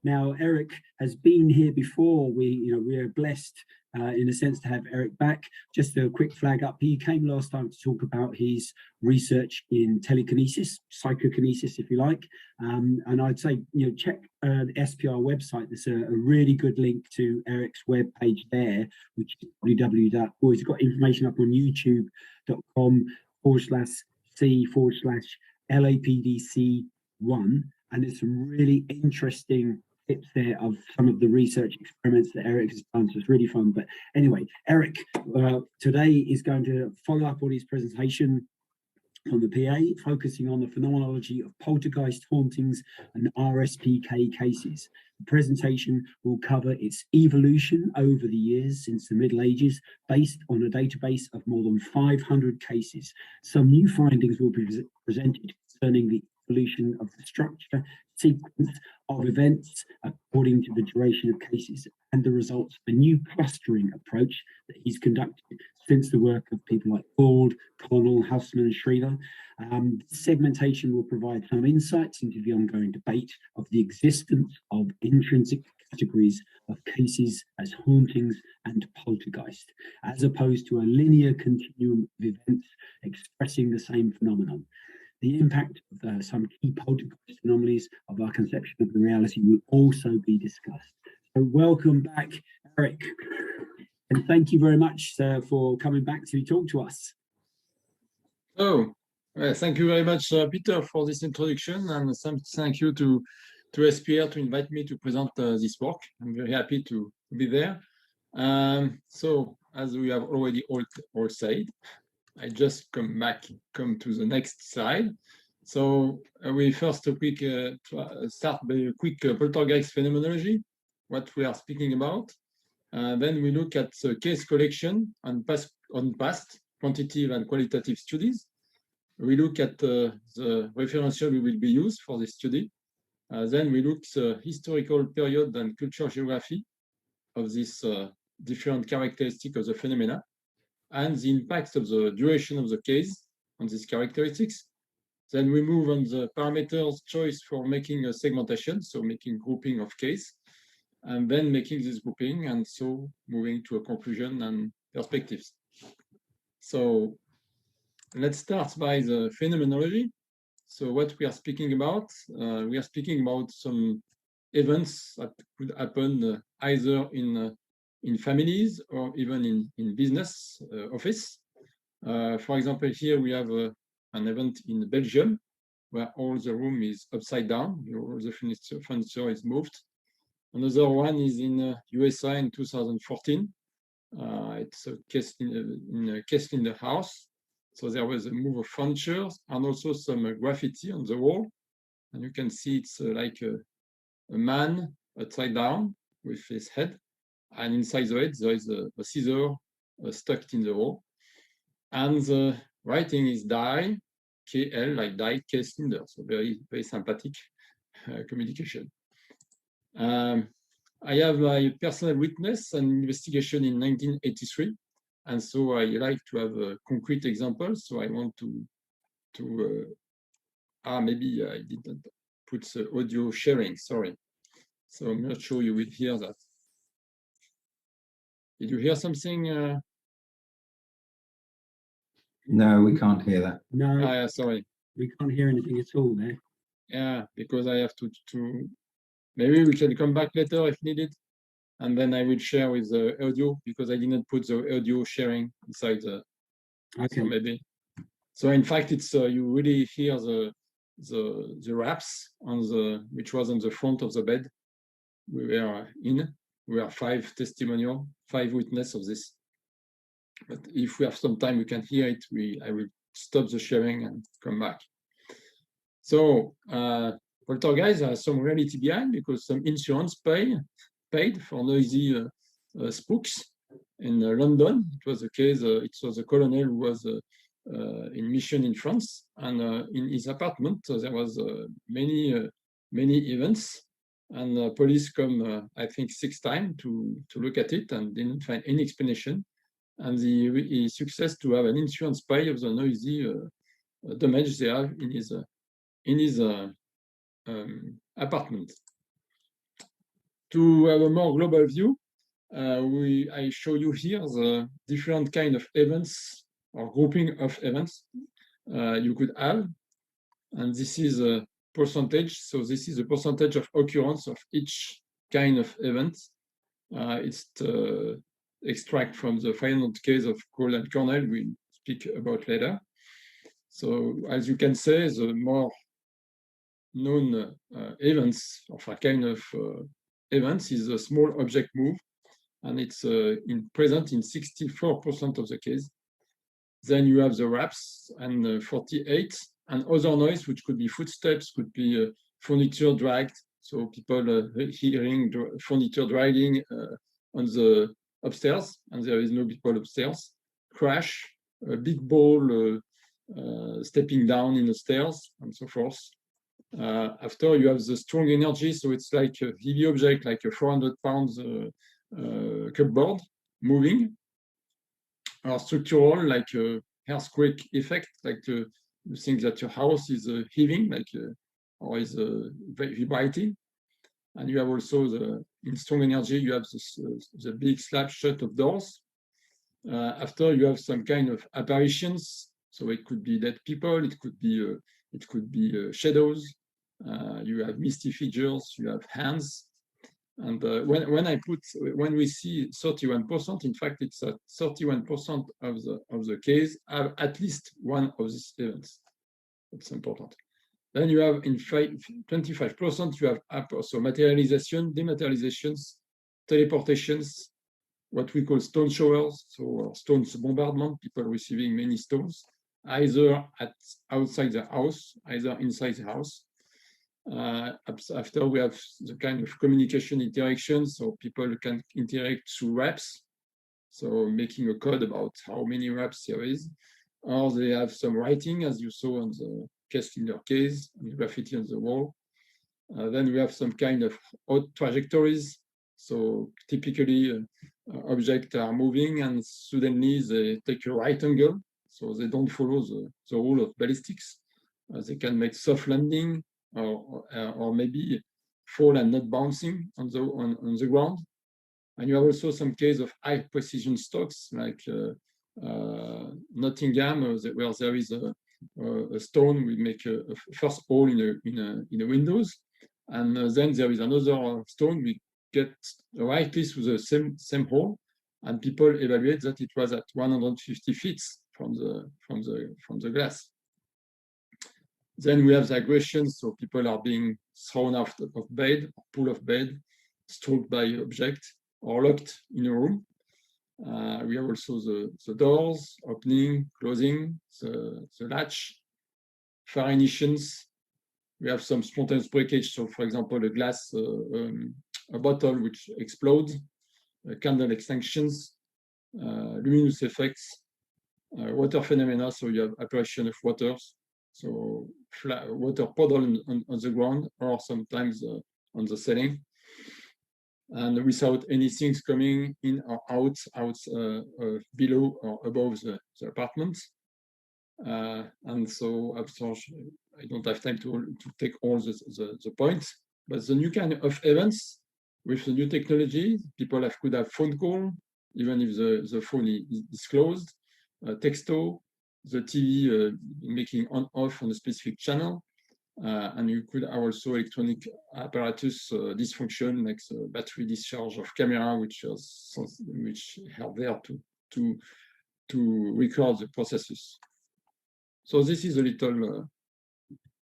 Now, Eric has been here before. We are blessed in a sense to have Eric back. Just a quick flag up. He came last time to talk about his research in telekinesis, psychokinesis, if you like. And I'd say, check the SPR website. There's a really good link to Eric's webpage there, which is www. He's got information up on youtube.com/c/LAPDC1. And there's some really interesting tips there of some of the research experiments that Eric has done. So it's really fun. But anyway, Eric today is going to follow up on his presentation on the PA, focusing on the phenomenology of poltergeist hauntings and RSPK cases. The presentation will cover its evolution over the years since the Middle Ages, based on a database of more than 500 cases. Some new findings will be presented concerning the evolution of the structure, sequence of events according to the duration of cases, and the results of a new clustering approach that he's conducted since the work of people like Ford, Connell, Houseman, and Shriver. Segmentation will provide some insights into the ongoing debate of the existence of intrinsic categories of cases as hauntings and poltergeist, as opposed to a linear continuum of events expressing the same phenomenon. The impact of some key poltergeist anomalies of our conception of the reality will also be discussed. So welcome back, Eric. And thank you very much for coming back to talk to us. Thank you very much, Peter, for this introduction, and thank you to SPR to invite me to present this work. I'm very happy to be there. So, as we have already all said, I just come to the next slide. So we first start by a quick poltergeist phenomenology, what we are speaking about. Then we look at the case collection on past quantitative and qualitative studies. We look at the referential we will be used for this study. Then we look at the historical period and cultural geography of this different characteristic of the phenomena, and the impact of the duration of the case on these characteristics. Then we move on the parameters choice for making a segmentation, so making grouping of case, and then making this grouping, and so moving to a conclusion and perspectives. So let's start by the phenomenology. So what we are speaking about some events that could happen either in families or even in business office. For example, here we have an event in Belgium where all the room is upside down, all the furniture is moved. Another one is in USA in 2014. It's a case in the house. So there was a move of furniture and also some graffiti on the wall. And you can see it's like a man upside down with his head. And inside the head, there is a scissor stuck in the wall. And the writing is die, KL, like die, K cylinder. So very, very sympathetic communication. I have my personal witness and investigation in 1983. And so I like to have a concrete example. So I want to maybe I didn't put the audio sharing, sorry. So I'm not sure you will hear that. Did you hear something? No, we can't hear that. No, yeah, sorry. We can't hear anything at all there. Yeah, because I have to maybe we can come back later if needed. And then I will share with the audio because I didn't put the audio sharing inside the. Okay. So maybe. So in fact, it's you really hear the raps on which was on the front of the bed. We are 5 testimonial, 5 witnesses of this. But if we have some time, we can hear it. I will stop the sharing and come back. So poltergeist has some reality behind because some insurance paid for noisy spooks in London. It was a case. It was a colonel who was in mission in France, and in his apartment there was many events, and police come I think 6 times to look at it and didn't find any explanation. And he success to have an insurance pay of the noisy damage they have in his apartment. To have a more global view, I show you here the different kind of events or grouping of events you could have. And this is a percentage. So this is a percentage of occurrence of each kind of event. It's the extract from the final case of Cole and Cornell we'll speak about later. So as you can say, the more known events of a kind of events is a small object move, and it's present in 64% of the case. Then you have the raps and 48, and other noise, which could be footsteps, could be furniture dragged. So people hearing furniture dragging on the upstairs, and there is no people upstairs. Crash, a big ball stepping down in the stairs, and so forth. After you have the strong energy, so it's like a heavy object, like a 400 pounds cupboard moving. Or structural, like a earthquake effect, like you think that your house is heaving, like or is vibrating. And you have also in strong energy, you have the big slap shut of doors. After you have some kind of apparitions, so it could be dead people, it could be shadows. You have misty figures, you have hands. And when we see 31%, in fact, it's 31% of the case have at least one of these events. That's important. Then you have in 25%, you have so materialization, dematerializations, teleportations, what we call stone showers, so stones bombardment, people receiving many stones, either outside the house, either inside the house. After we have the kind of communication interaction, so people can interact through raps, so making a code about how many raps there is, or they have some writing, as you saw on the case in your case, and graffiti on the wall. Then we have some kind of odd trajectories, so typically objects are moving and suddenly they take a right angle, so they don't follow the rule of ballistics. They can make soft landing, or maybe fall and not bouncing on the ground. And you have also some case of high precision stocks, like Nottingham, where there is a stone. We make a first hole in the windows, and then there is another stone. We get right piece with the same hole, and people evaluate that it was at 150 feet from the glass. Then we have the aggression, so people are being thrown out of bed, pulled off bed, struck by object, or locked in a room. We have also the doors opening, closing, the latch, fire ignitions. We have some spontaneous breakage, so for example, a glass, a bottle which explodes, candle extinctions, luminous effects, water phenomena, so you have apparition of waters. So water puddle on the ground, or sometimes on the ceiling, and without anything coming in or out below or above the apartment. And so I don't have time to take all the points, but the new kind of events with the new technology, people could have phone call, even if the phone is closed, texto, the TV making on-off on a specific channel, and you could have also electronic apparatus dysfunction, like the battery discharge of camera, which are there to record the processes. So this is a little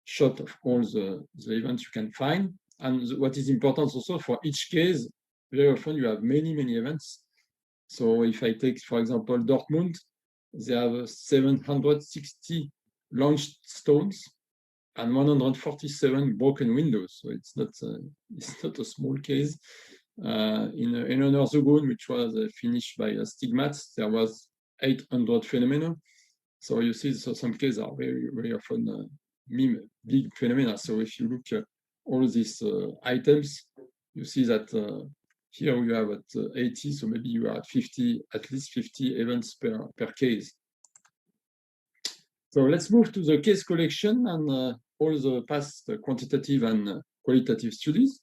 shot of all the events you can find. And what is important also, for each case, very often you have many events. So if I take, for example, Dortmund, they have 760 launched stones and 147 broken windows. So it's not a small case. In Eleanor Zogun, which was finished by Stigmats, there was 800 phenomena. So you see, so some cases are very often big phenomena. So if you look at all these items, you see that here you have at 80, so maybe you are at 50, at least 50 events per case. So let's move to the case collection and all the past quantitative and qualitative studies.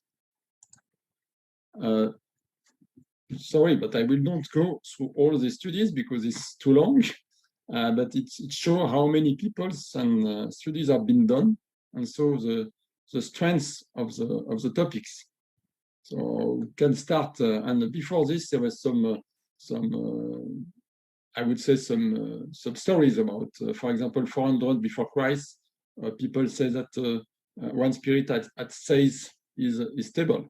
Sorry, but I will not go through all the studies because it's too long. But it shows how many people's and studies have been done, and so the strengths of the topics. So we can start. And before this, there was some I would say some stories about, for example, 400 before Christ. People say that one spirit at says is stable.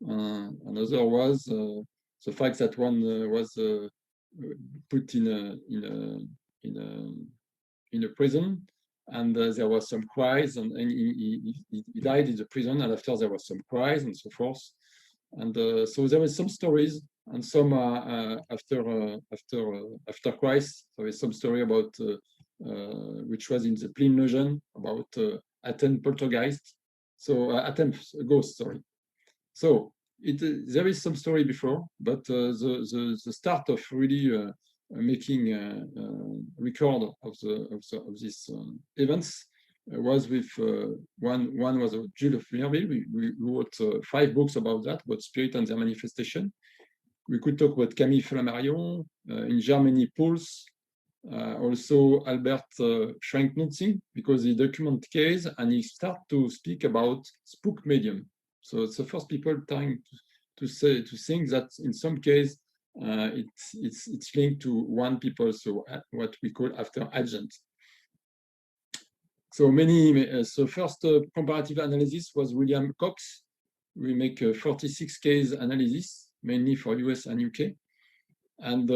Another was the fact that one was put in a prison, and there was some cries, and he died in the prison, and after there was some cries and so forth. And so there was some stories, and some after Christ, there is some story about which was in the Pliny legend about Athens Poltergeist, so Athens ghost, sorry. So there is some story before, but the start of really making a record of these events was with one was Jules of Verneville. We wrote 5 books about that, about spirit and their manifestation. We could talk about Camille Flammarion, in Germany, Pulse, also Albert Schwenk-Nutzing, because he document case and he start to speak about spook medium. So it's the first people trying to think that in some case it's linked to one people, so what we call after agent. So so first comparative analysis was William Cox. We make a 46 case analysis, mainly for US and UK. And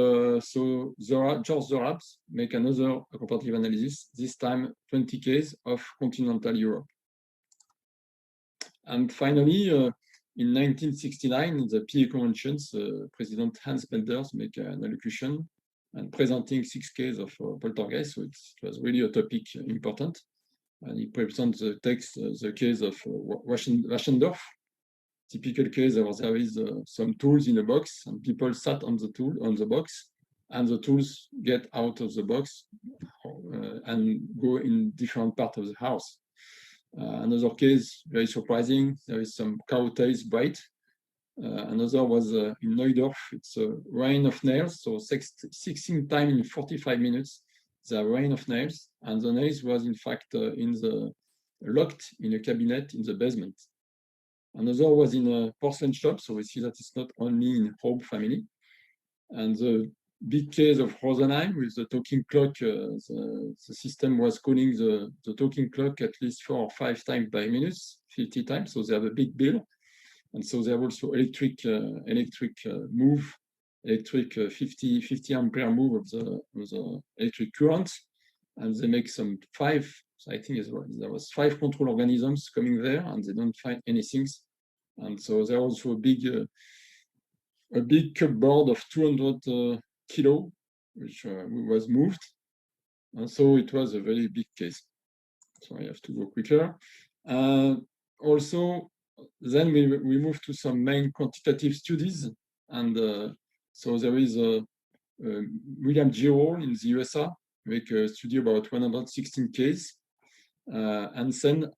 so George Zorabs make another comparative analysis, this time 20 case of continental Europe. And finally, in 1969, in the PA conventions, President Hans Benders make an allocution and presenting 6 cases of poltergeist. So it was really a topic important. And he presents the text, the case of Waschendorf. Typical case where there is some tools in a box, and people sat on the box, and the tools get out of the box and go in different parts of the house. Another case, very surprising, there is some cow tails bite. Another was in Neudorf, it's a rain of nails, so 16 times in 45 minutes, the rain of nails, and the nails was in fact locked in a cabinet in the basement. Another was in a porcelain shop, so we see that it's not only in Hope family. And the big case of Rosenheim with the talking clock, the system was calling the talking clock at least 4 or 5 times by minutes, 50 times, so they have a big bill. And so they have also electric move, electric 50 ampere move of the electric current, and they make some 5. So I think there was 5 control organisms coming there, and they don't find anything. And so there also a big cupboard of 200 kilo, which was moved. And so it was a very big case. So I have to go quicker. Also, then we moved to some main quantitative studies. And so there is William Giro in the USA, make a study about 116 cases. And then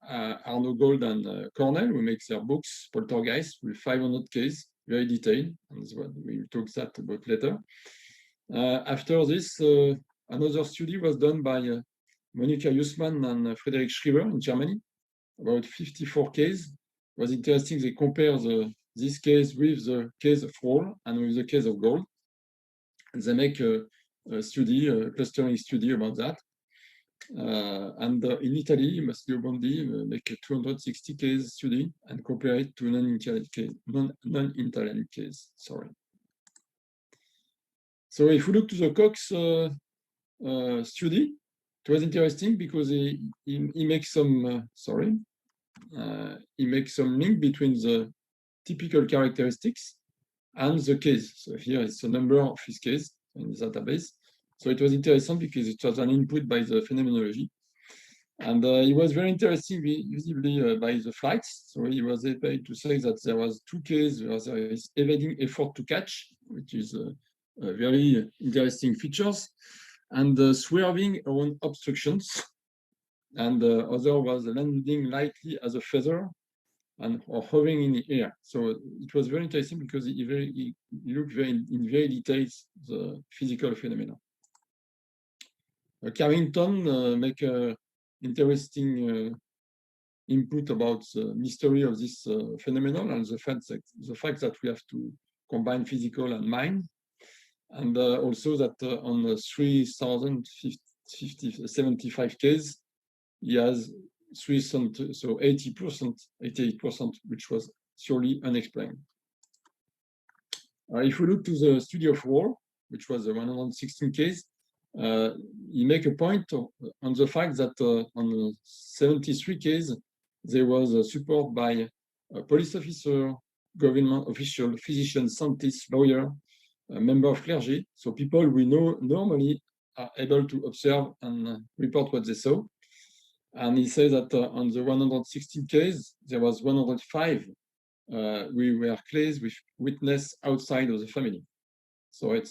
Arno Gold and Cornell, who make their books, Poltergeist, with 500 cases, very detailed, and we'll talk that about later. After this, another study was done by Monika Jussmann and Frederick Schriever in Germany, about 54 cases. It was interesting, they compare this case with the case of Roll and with the case of Gold. And they make a study, a clustering study about that. And in Italy, Massimo Bondi make a 260 case study and compare it to non-Italian case. Sorry. So if we look to the Cox study, it was interesting because he makes some he makes some link between the typical characteristics and the case. So here is the number of his case in the database. So it was interesting because it was an input by the phenomenology. And it was very interesting visibly by the flights. So he was able to say that there was 2 cases where there is evading effort to catch, which is very interesting features, and swerving around obstructions. And the other was landing lightly as a feather. and or hovering in the air. So it was very interesting because he looked in very details the physical phenomena. Carrington make a interesting input about the mystery of this phenomenon and the fact that we have to combine physical and mind, and also that on 3,075 cases, he has 300, so 80%, 88%, which was surely unexplained. If we look to the study of war, which was a 116 case, he make a point on the fact that on 73 cases, there was a support by a police officer, government official, physician, scientist, lawyer, a member of clergy. So people we know normally are able to observe and report what they saw. And he says that on the 116 cases, there was 105 we were claims with witness outside of the family. So it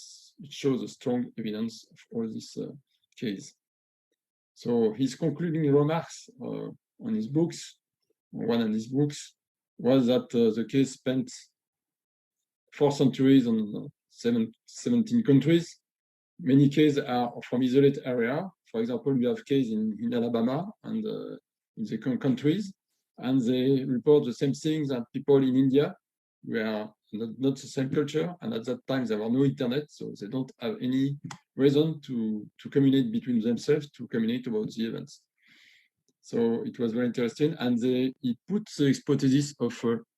shows a strong evidence of all this case. So his concluding remarks on his books, one of his books, was that the case spent 4 centuries on 17 countries. Many cases are from isolated area. For example, we have cases in Alabama and in the countries, and they report the same things that people in India were not the same culture, and at that time there was no internet, so they don't have any reason to communicate between themselves, to communicate about the events. So it was very interesting, and he put the hypothesis of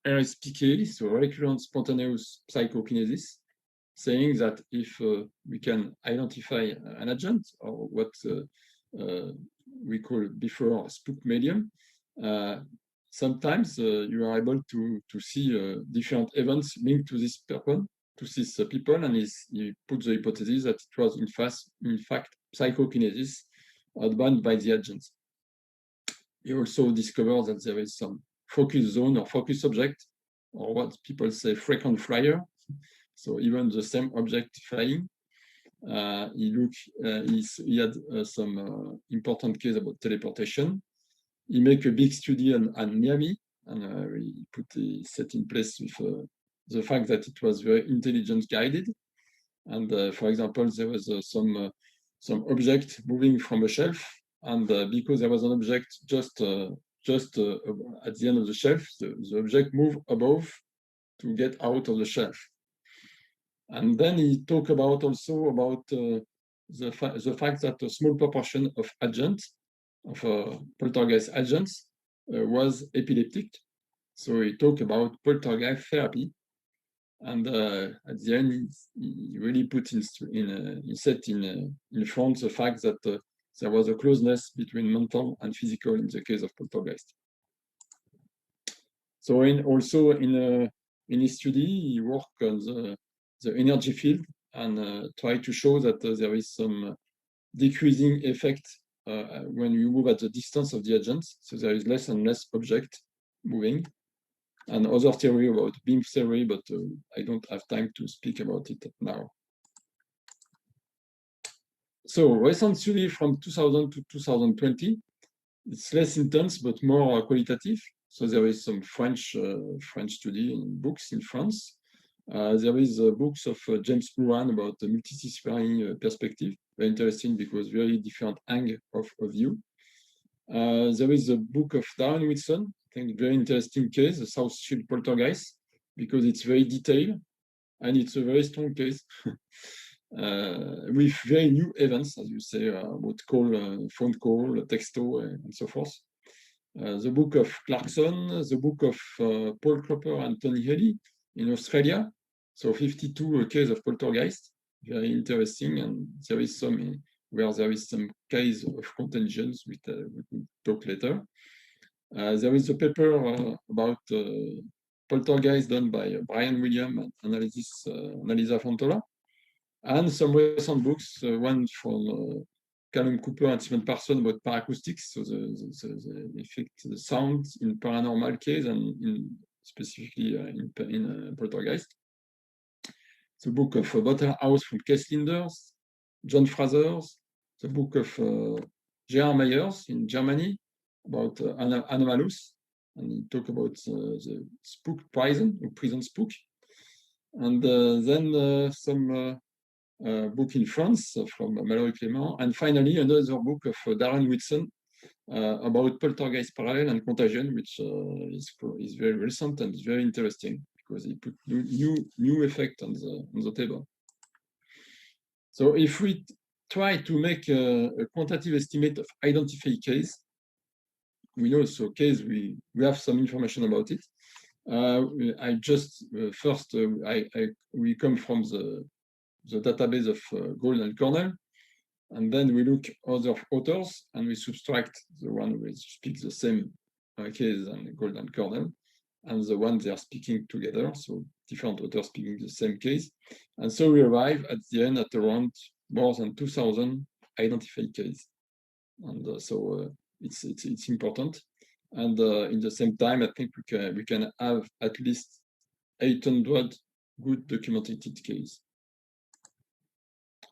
RSPK, so recurrent spontaneous psychokinesis, saying that if we can identify an agent, or what we call before spook medium, sometimes you are able to see different events linked to this people, and he put the hypothesis that it was in fact psychokinesis bound by the agents. He also discovered that there is some focus zone or focus object, or what people say frequent flyer. So even the same object flying. He had some important case about teleportation. He made a big study on Miami, and he set in place with the fact that it was very intelligence guided. And for example, there was some object moving from a shelf, and because there was an object just at the end of the shelf, the object moved above to get out of the shelf. And then he talked about also about the fact that a small proportion of agents, of poltergeist agents, was epileptic. So he talked about poltergeist therapy, and at the end he really put he set in front the fact that there was a closeness between mental and physical in the case of poltergeist. So also in his study, he worked on the energy field and try to show that there is some decreasing effect when you move at the distance of the agents. So there is less and less object moving. And other theory about beam theory, but I don't have time to speak about it now. So recent study from 2000 to 2020, it's less intense but more qualitative. So there is some French study in books in France. There is books of James Bruan about the multidisciplinary perspective. Very interesting because very different angle of view. There is a book of Darren Wilson, I think very interesting case, the South Shield Poltergeist, because it's very detailed and it's a very strong case with very new events, as you say, what call phone call, texto, and so forth. The book of Clarkson, the book of Paul Cropper and Tony Haley in Australia. So 52 cases of poltergeist, very interesting, and there is some where there is some case of contingents, we will talk later. There is a paper about poltergeist done by Brian William and Annalisa Fantola, and some recent books, one from Callum Cooper and Stephen Parson about paracoustics, so the effect, the sound in paranormal case and specifically in poltergeist. The book of Bottle House from Kees Linders, John Fraser's, the book of Gerard Myers in Germany about Anomalous, and he talked about the spook prison spook. And then some book in France from Mallory Clément, and finally another book of Darren Whitson about poltergeist parallel and contagion, which is very recent and is very interesting because he put new effect on the table. So if we try to make a quantitative estimate of identified case, we know so case we have some information about it. I just first we come from the database of Gold and Cornell, and then we look other authors and we subtract the one which speaks the same case and Gold and Cornell, and the one they are speaking together, so different authors speaking the same case, and so we arrive at the end at around more than 2,000 identified cases, and so it's important. And in the same time, I think we can have at least 800 good documented cases.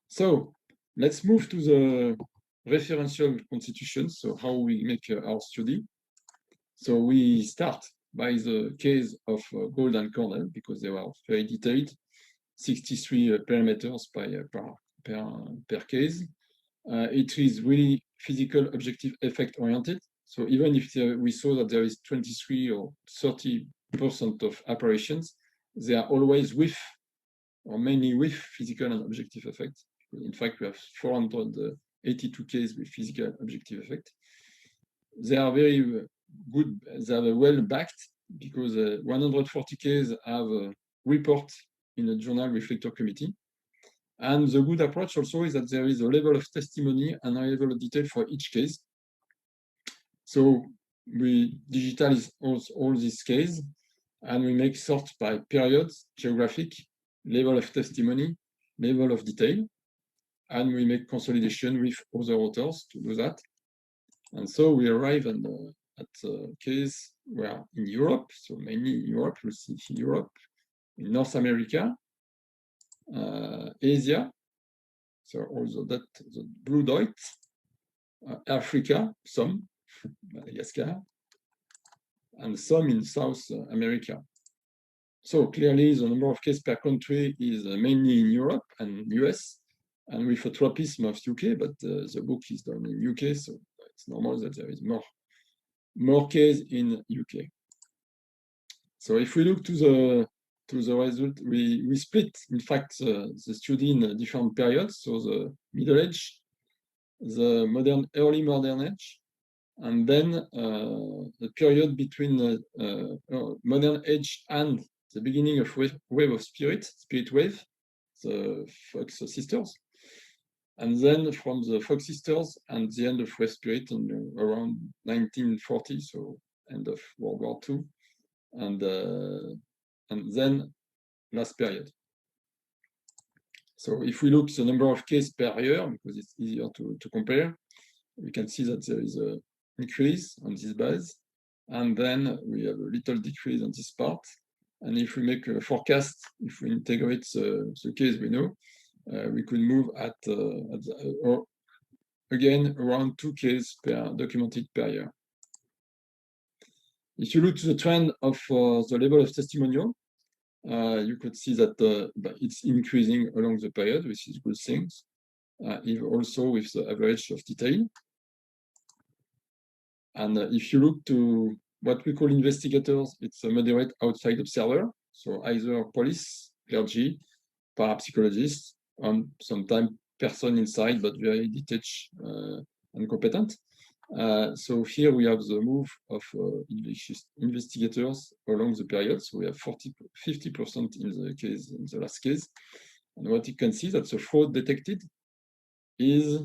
So let's move to the referential constitution. So how we make our study. So we start by the case of Gold and Cornell because they were very detailed, 63 parameters per case. It is really physical objective effect oriented. So even if we saw that there is 23 or 30% of apparitions, they are always with, or mainly with, physical and objective effects. In fact, we have 482 cases with physical objective effect. They are very good, they are well backed because 140 cases have a report in a journal reflector committee. And the good approach also is that there is a level of testimony and a level of detail for each case. So we digitalize all these cases and we make sort by periods, geographic, level of testimony, level of detail, and we make consolidation with other authors to do that. And so we arrive at a case where in Europe, so mainly in Europe, we'll see in Europe, in North America, Asia, so also that the blue dot, Africa, some, Madagascar, and some in South America. So clearly the number of cases per country is mainly in Europe and US, and with a tropism of UK, but the book is done in UK, so it's normal that there is more cases in UK. So if we look to the result, we split, in fact, the study in different periods. So the Middle Age, the early modern age, and then the period between modern age and the beginning of wave of spirit wave, the Fox sisters, and then from the Fox sisters and the end of wave spirit in around 1940, so end of World War II, and then last period. So if we look the number of cases per year, because it's easier to compare, we can see that there is an increase on this base, and then we have a little decrease on this part. And if we make a forecast, if we integrate the case we know, we could move at again around 2 cases documented per year. If you look to the trend of the level of testimonial, you could see that it's increasing along the period, which is good things, also with the average of detail. And if you look to what we call investigators, it's a moderate outside observer, so either police, clergy, parapsychologists, and sometimes person inside, but very detached and competent. So here we have the move of investigators along the period. So we have 50% in the last case. And what you can see that the fraud detected is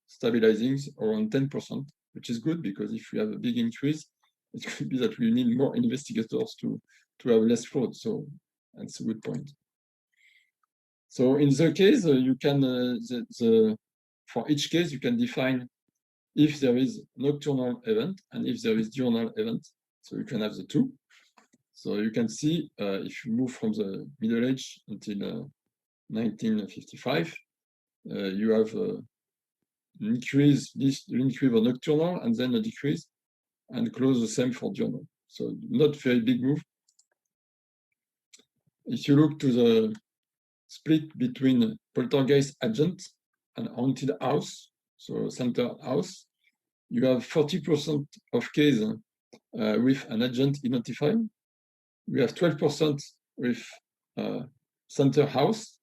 stabilizing around 10%, which is good because if we have a big increase, it could be that we need more investigators to have less fraud. So that's a good point. So in the case, you can for each case you can define if there is nocturnal event and if there is diurnal event. So you can have the two. So you can see if you move from the Middle Age until 1955, you have an increase of nocturnal and then a decrease, and close the same for diurnal. so not very big move. If you look to the split between poltergeist agent and haunted house, so center house, you have 40% of case with an agent identified. We have 12% with center house,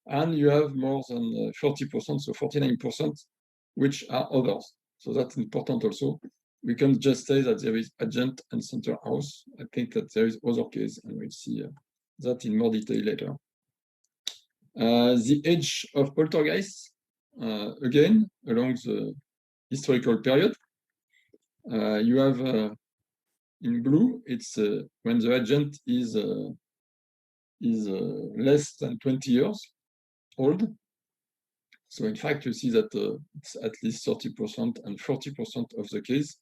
and you have more than 40%, so 49%, which are others. So that's important also. We can just say that there is agent and center house. I think that there is other case, and we'll see that in more detail later. The age of poltergeist, again, along the historical period. You have in blue, it's when the agent is less than 20 years old. So in fact, you see that it's at least 30% and 40% of the case.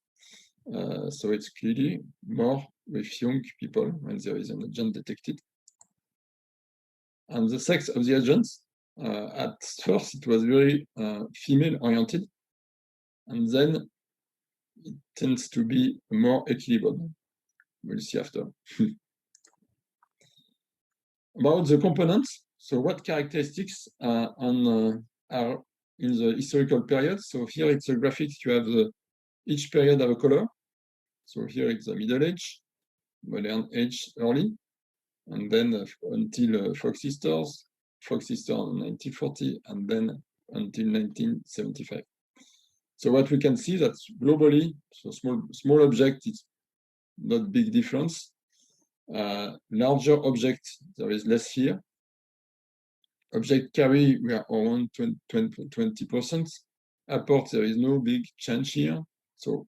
So it's clearly more with young people when there is an agent detected. And the sex of the agents, at first it was very female-oriented, and then it tends to be more equilibrium. We'll see after. About the components, so what characteristics are in the historical period? So here it's a graphic. You have each period have a color. So here it's the Middle Age, Modern Age, early, and then until Fox Sisters 1940, and then until 1975. So what we can see that globally, so small object, it's not big difference. Larger object, there is less here. Object carry, we are around 20%. Apport, there is no big change here. So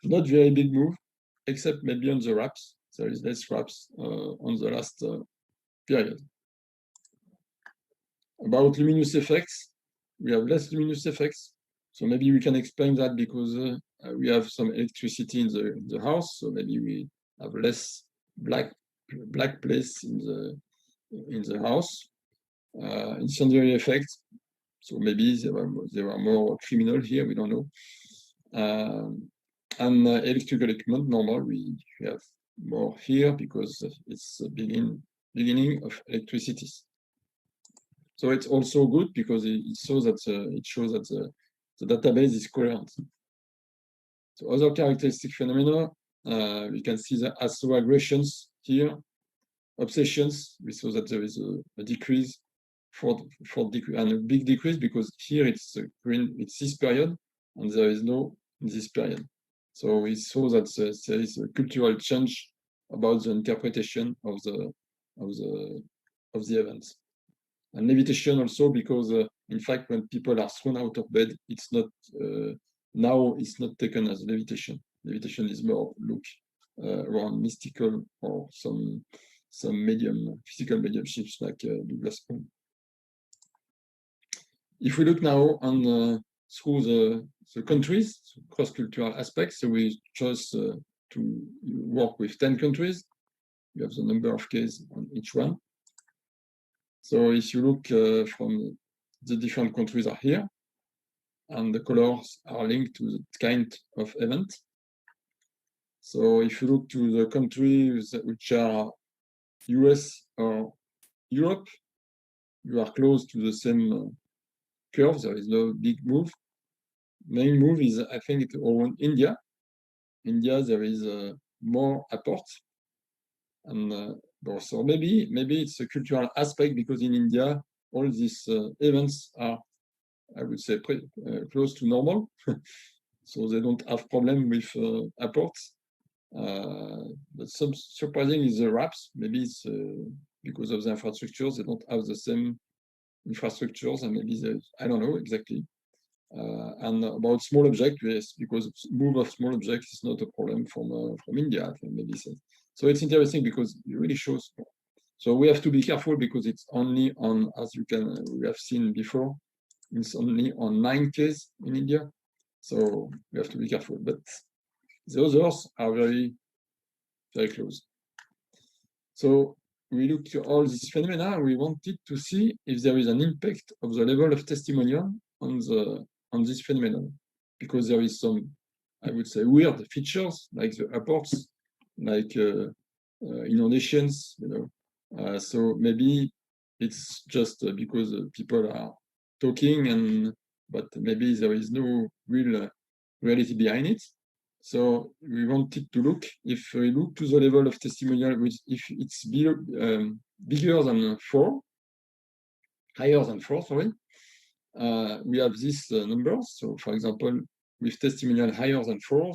not very big move, except maybe on the wraps. There is less wraps on the last period. About luminous effects, we have less luminous effects. So maybe we can explain that because we have some electricity in the house. So maybe we have less black place in the house. Incendiary effects. So maybe there were more criminal here. We don't know. And electrical equipment, normal. We have more here because it's the beginning of electricity. So it's also good because it shows that the database is coherent. So other characteristic phenomena, we can see the aggressions here, obsessions. We saw that there is a decrease and a big decrease because here it's green, it's this period, and there is no in this period. So we saw that there is a cultural change about the interpretation of the events. And levitation also because in fact when people are thrown out of bed, it's not now it's not taken as levitation. Levitation is more look around mystical or some physical mediumships like Douglas Home. If we look now on through the countries, so cross-cultural aspects, so we chose to work with 10 countries. You have the number of cases on each one. So if you look from the different countries are here, and the colors are linked to the kind of event. So if you look to the countries which are US or Europe, you are close to the same curve. There is no big move. Main move is, I think, it's around India. India, there is more apport. And so maybe it's a cultural aspect because in India, all these events are, I would say, close to normal. So they don't have problem with apports. But some surprising is the wraps. Maybe it's because of the infrastructures, they don't have the same infrastructures, and maybe I don't know exactly. And about small object, yes, because move of small objects is not a problem from India. I think maybe so. It's interesting because it really shows. So we have to be careful because it's only on, as we have seen before, it's only on 9 cases in India. So we have to be careful. But the others are very, very close. So we looked at all these phenomena. We wanted to see if there is an impact of the level of testimonial on this phenomenon, because there is some, I would say, weird features like the apports like inundations, so maybe it's just because people are talking, but maybe there is no real reality behind it. So we wanted to look, if we look to the level of testimonial, which if it's bigger than 4, higher than 4, sorry, we have these numbers. So for example, with testimonial higher than 4,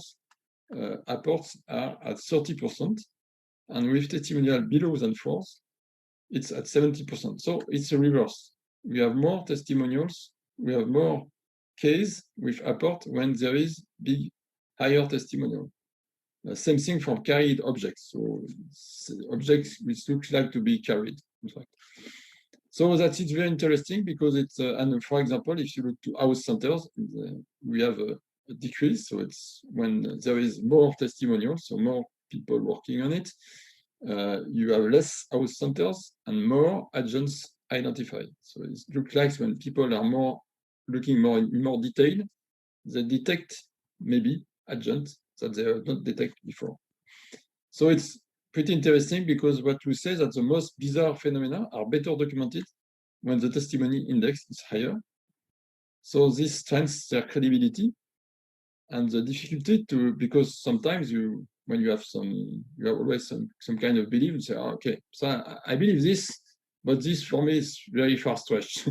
apports are at 30%, and with testimonial below than 4, it's at 70%. So it's a reverse. We have more testimonials, we have more case with apport when there is big higher testimonial. Same thing for carried objects. So objects which look like to be carried, in fact. So that is very interesting because it's, and for example, if you look to house centers, we have a decrease. So it's when there is more testimonials, so more people working on it, you have less house centers and more agents identified. So it looks like when people are more looking more in more detail, they detect maybe agents that they have not detected before. So it's pretty interesting because what we say that the most bizarre phenomena are better documented when the testimony index is higher. So this strengthens their credibility and the difficulty to, because sometimes when you have always some kind of belief, you say, oh, okay, so I believe this, but this for me is very far-stretched.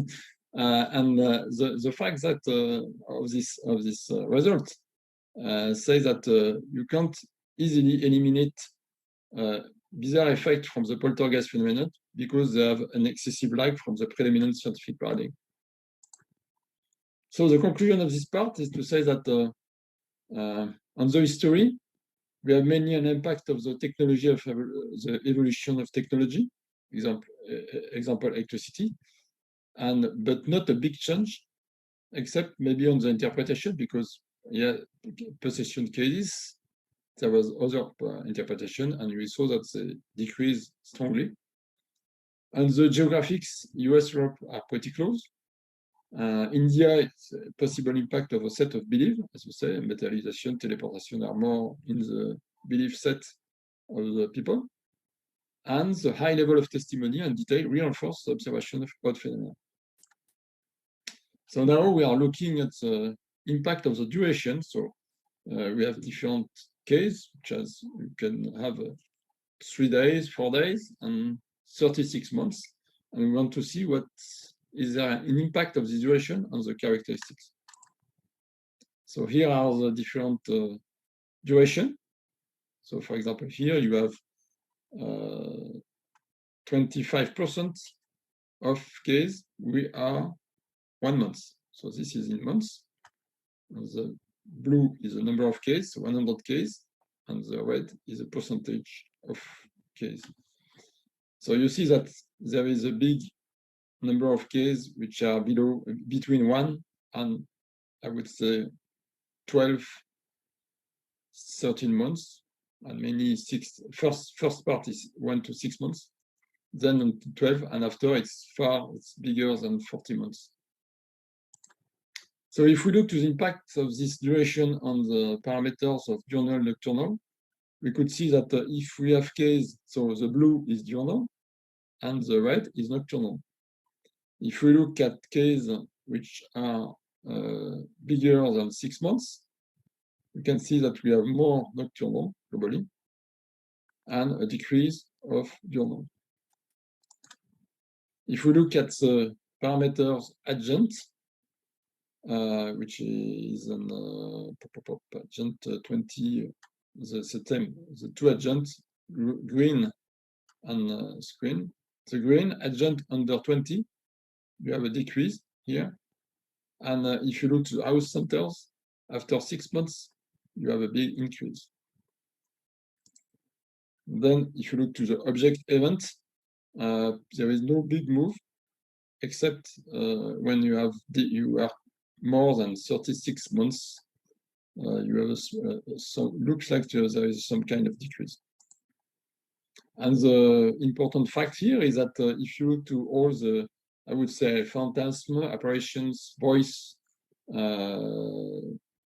And the fact that of this result say that you can't easily eliminate bizarre effect from the poltergeist phenomenon because they have an excessive lag from the predominant scientific paradigm. So the conclusion of this part is to say that on the history, we have mainly an impact of the technology of the evolution of technology, example electricity, but not a big change, except maybe on the interpretation, because possession cases, there was other interpretation, and we saw that they decreased strongly. And the geographics, US, Europe are pretty close. India, it's a possible impact of a set of beliefs, as we say, materialization, teleportation are more in the belief set of the people. And the high level of testimony and detail reinforce the observation of odd phenomena. So now we are looking at the impact of the duration. So we have different cases, which as you can have 3 days, 4 days, and 36 months. And we want to see what is there an impact of the duration on the characteristics. So here are the different duration. So for example, here you have 25% of case, we are 1 month. So this is in months. And the blue is the number of cases, 100 cases, and the red is a percentage of cases. So you see that there is a big number of cases which are between 1 and, I would say, 12, 13 months, and mainly first part is 1 to 6 months, then 12, and after it's bigger than 40 months. So if we look to the impact of this duration on the parameters of diurnal and nocturnal, we could see that if we have case, so the blue is diurnal and the red is nocturnal. If we look at cases which are bigger than 6 months, we can see that we have more nocturnal globally and a decrease of diurnal. If we look at the parameters agent, which is an agent 20, the two agents, green and screen. The green agent under 20, you have a decrease here. And if you look to house centers, after 6 months, you have a big increase. Then if you look to the object event, there is no big move, except when you are more than 36 months, you have looks like there is some kind of decrease. And the important fact here is that if you look to all the, I would say, phantasm, apparitions, voice,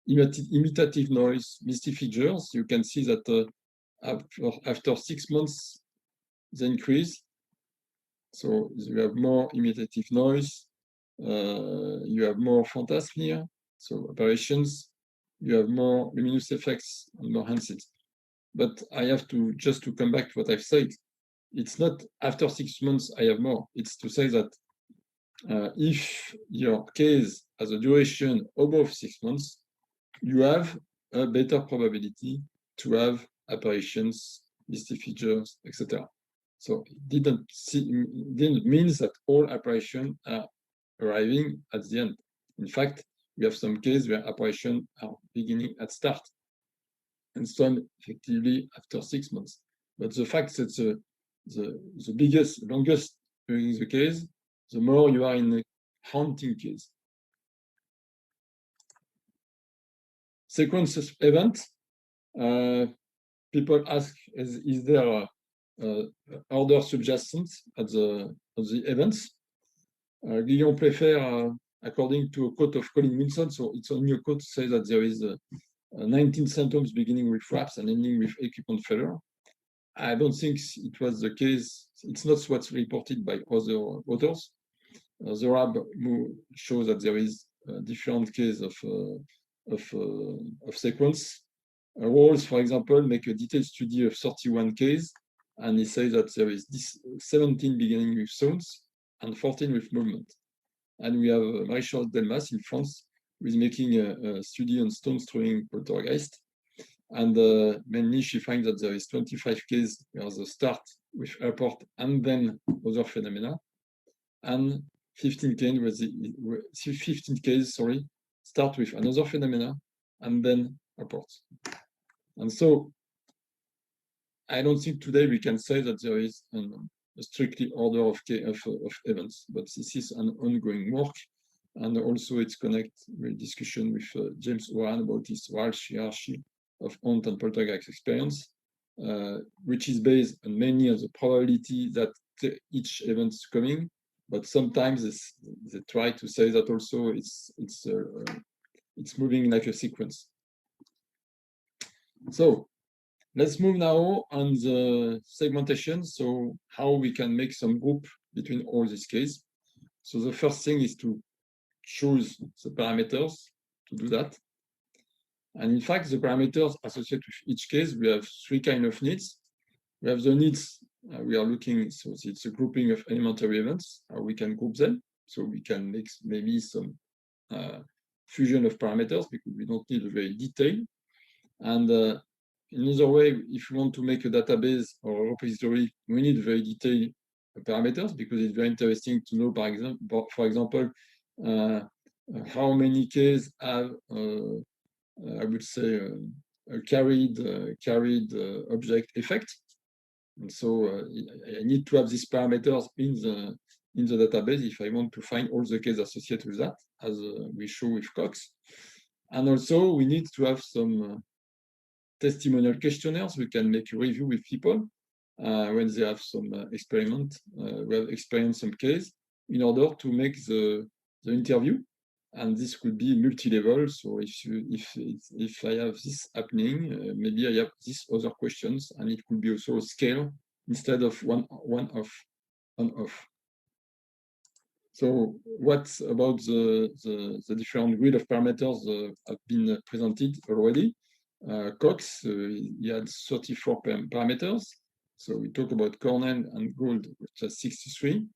imitative noise, misty figures, you can see that after 6 months, they increase. So you have more imitative noise, you have more phantasm here, so apparitions, you have more luminous effects and more handset. But I have to just to come back to what I've said. It's not after 6 months I have more. It's to say that if your case has a duration above 6 months, you have a better probability to have apparitions, misty features, etc. So it didn't mean that all apparitions are arriving at the end. In fact, we have some cases where apparitions are beginning at start, and some effectively after 6 months. But the fact that the biggest, longest during the case, the more you are in a haunting case. Sequence event. People ask, is there a order subjacent at the events? Guillaume prefer, according to a quote of Colin Wilson, so it's only a quote to say that there is 19 symptoms beginning with RAPS and ending with equipment failure. I don't think it was the case. It's not what's reported by other authors. The RAB shows that there is a different case of sequence. Walls, for example, make a detailed study of 31 cases, and he says that there is 17 beginning with sounds and 14 with movement. And we have Marie-Charlotte Delmas in France, who is making a study on stone throwing poltergeist. And mainly she finds that there is 25 cases where the start with airport and then other phenomena, and 15 cases, start with another phenomena and then airports. And so I don't think today we can say that there is a strictly order of events, but this is an ongoing work. And also it's connected with discussion with James Warren about his hierarchy of haunt and poltergeist experience, which is based mainly on the probability that each event is coming. But sometimes they try to say that also it's moving like a sequence. So let's move now on the segmentation. So how we can make some group between all these cases. So the first thing is to choose the parameters to do that. And in fact, the parameters associated with each case, we have 3 kinds of needs. We have the needs we are looking, so it's a grouping of elementary events, how we can group them. So we can make maybe some fusion of parameters because we don't need a very detailed. And another way, if you want to make a database or a repository, we need very detailed parameters because it's very interesting to know, for example, how many cases have, I would say, a carried object effect. And so I need to have these parameters in the database if I want to find all the cases associated with that, as we show with Cox. And also we need to have some testimonial questionnaires. We can make a review with people when they have some experiment, we have experienced some case in order to make the interview. And this could be multi-level. So if I have this happening, maybe I have these other questions, and it could be also a scale instead of one off, on off. So what about the different grid of parameters have been presented already? Cox, he had 34 parameters. So we talk about Cornell and Gould, which has 63.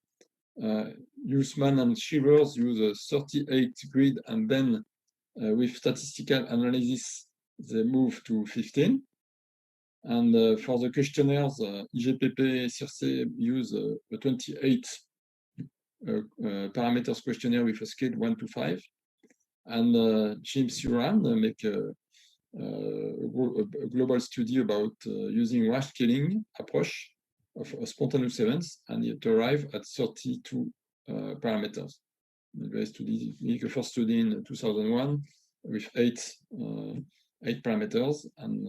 Huisman and Shivers use a 38 grid, and then with statistical analysis, they move to 15. And for the questionnaires, IGPP, Circe use a 28 parameters questionnaire with a scale 1 to 5. And James Uran make a global study about using rash killing approach of spontaneous events, and it arrived at 32 parameters. He made a first study in 2001 with 8 parameters, and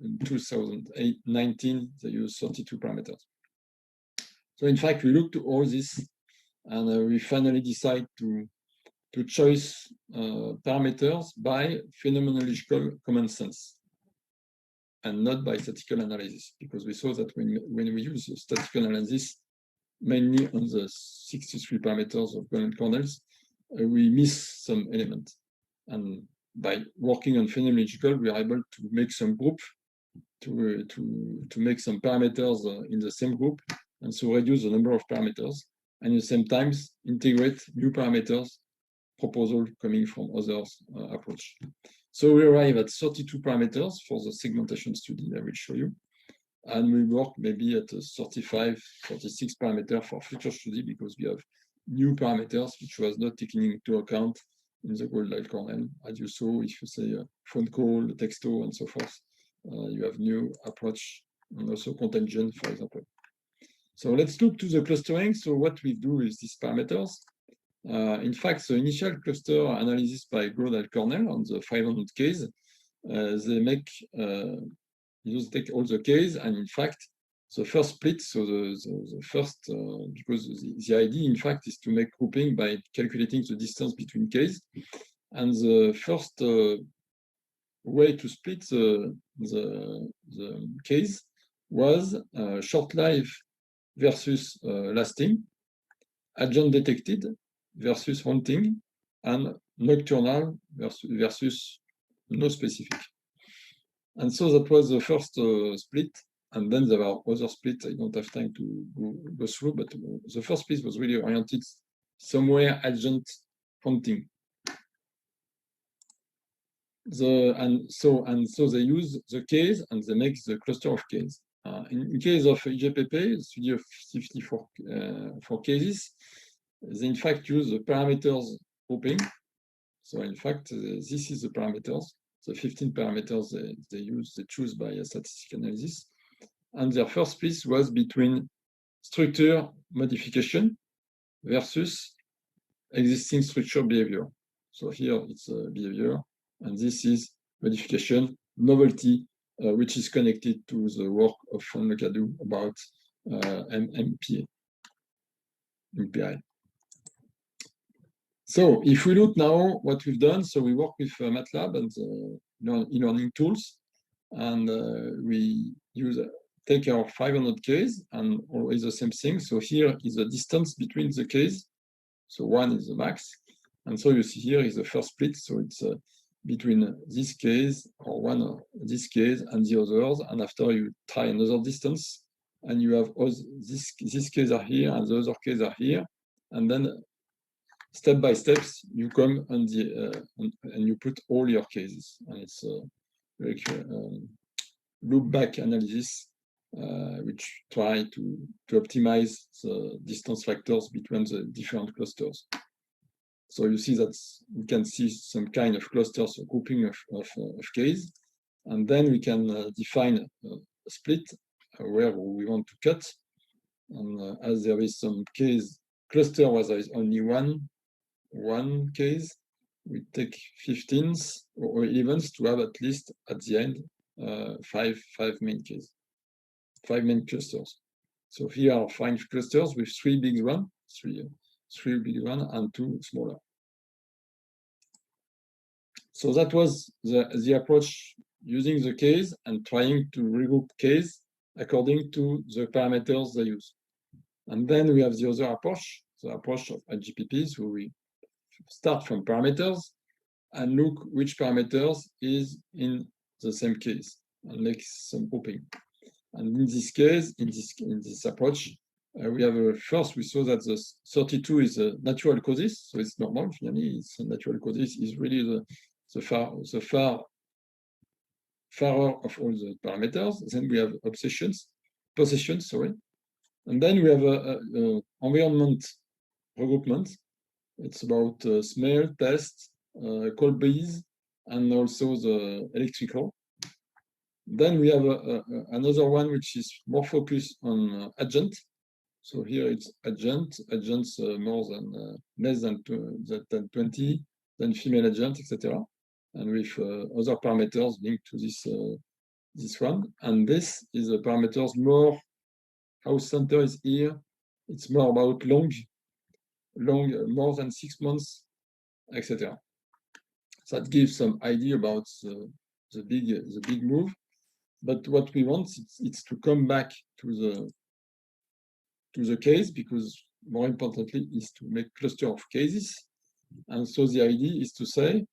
in 2019 they used 32 parameters. So in fact, we looked to all this, and we finally decide to choose parameters by phenomenological common sense. and not by statistical analysis, because we saw that when we use statistical analysis, mainly on the 63 parameters of golden kernels, we miss some element. And by working on phenomenological, we are able to make some group, to make some parameters in the same group, and so reduce the number of parameters, and at the same time integrate new parameters proposal coming from others approach. So we arrive at 32 parameters for the segmentation study I will show you. And we work maybe at a 35, 36 parameter for future study, because we have new parameters which was not taken into account in the golden kernel. As you saw, if you say a phone call, texto, and so forth, you have new approach, and also contingent, for example. So let's look to the clustering. So what we do is these parameters. In fact, the initial cluster analysis by golden kernel on the 500 case, they make you take all the case, and in fact, the first split, so the first, because the idea, in fact, is to make grouping by calculating the distance between case. And the first way to split the case was short life versus lasting, agent detected versus haunting, and nocturnal versus no specific. And so that was the first split. And then there are other splits I don't have time to go through, but the first split was really oriented somewhere agent haunting. And so they use the case and they make the cluster of case. In case of IGPP, study of 54 for cases, they in fact use the parameters grouping. So in fact, this is the parameters, the 15 parameters they choose by a statistical analysis. And their first piece was between structure modification versus existing structure behavior. So here it's behavior, and this is modification, novelty, which is connected to the work of von McAdoo about MPI. So if we look now what we've done, so we work with Matlab and e-learning tools, and we take our 500 case and always the same thing. So here is the distance between the case. So 1 is the max. And so you see here is the first split. So it's between this case or one of this case and the others. And after you try another distance, and you have all this case are here and the other case are here. And then step by steps, you come and you put all your cases. And it's like loop back analysis, which try to optimize the distance factors between the different clusters. So you see that we can see some kind of clusters, a grouping of case, and then we can define a split where we want to cut. And as there is some case cluster where there is only one case, we take 15s or 11s to have at least at the end five main cases. 5 main clusters. So here are 5 clusters with 3 big ones, three big ones and 2 smaller. So that was the approach using the case and trying to regroup case according to the parameters they use. And then we have the other approach, the approach of IGPP. So we start from parameters and look which parameters is in the same case and make some grouping. And in this case, in this approach, we have first we saw that the 32 is a natural causes, so it's normal. Finally, it's a natural causes is really the farer of all the parameters. Then we have possessions, sorry, and then we have a environment regroupment. It's about smell, test, cold breeze, and also the electrical. Then we have another one which is more focused on agent. So here it's agents more than less than 20, then female agent, etc. And with other parameters linked to this one. And this is the parameters more. House center is here. It's more about long, more than 6 months, etc. So that gives some idea about the big move. But what we want it's to come back to the case, because more importantly is to make cluster of cases. And so the idea is to say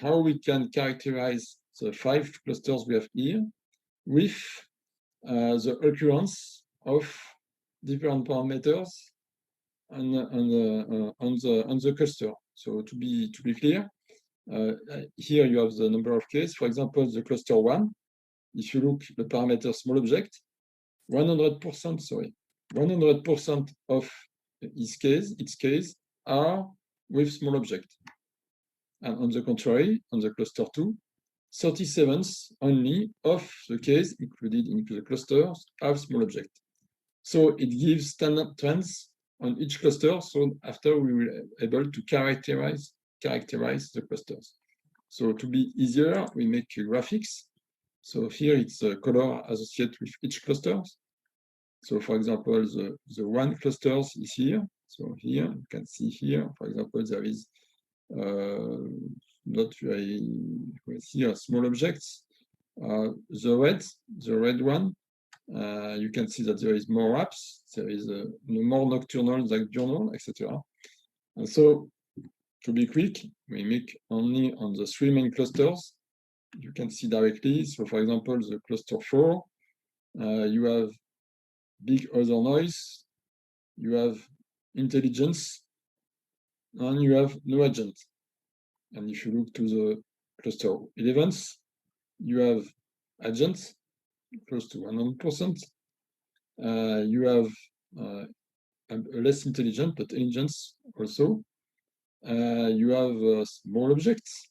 how we can characterize the 5 clusters we have here with the occurrence of different parameters on the cluster. So to be clear, here you have the number of cases. For example, the cluster 1, if you look the parameter small object, 100% of its case are with small object. And on the contrary, on the cluster 2, 37th only of the case included into the clusters have small object. So it gives standard trends on each cluster. So after we will be able to characterize the clusters. So to be easier, we make graphics. So here it's a color associated with each cluster. So for example, the 1 clusters is here. So here you can see here, for example, there is not very here small objects. The red one, you can see that there is more wraps, there is more nocturnal than diurnal, etc. And so to be quick, we make only on the 3 main clusters. You can see directly. So for example, the cluster 4, you have big other noise, you have intelligence, and you have no agent. And if you look to the cluster 11, you have agents close to 100%. You have less intelligent, but intelligence also. You have small objects,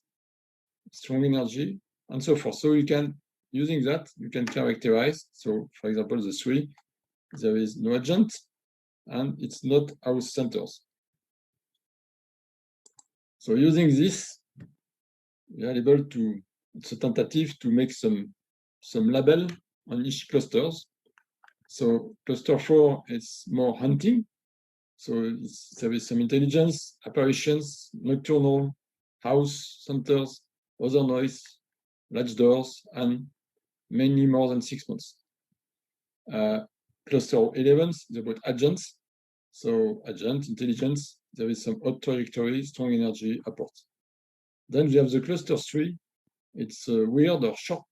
strong energy, and so forth. So you can, using that, you can characterize. So for example, the 3, there is no agent, and it's not house centers. So using this, we are able to, it's a tentative to make some label on each clusters. So cluster 4 is more hunting. So there is some intelligence, apparitions, nocturnal, house centers, other noise, latch doors, and mainly more than 6 months. Cluster 11 is about agents. So agent, intelligence, there is some odd trajectory, strong energy, apport. Then we have the cluster 3. It's weird or short,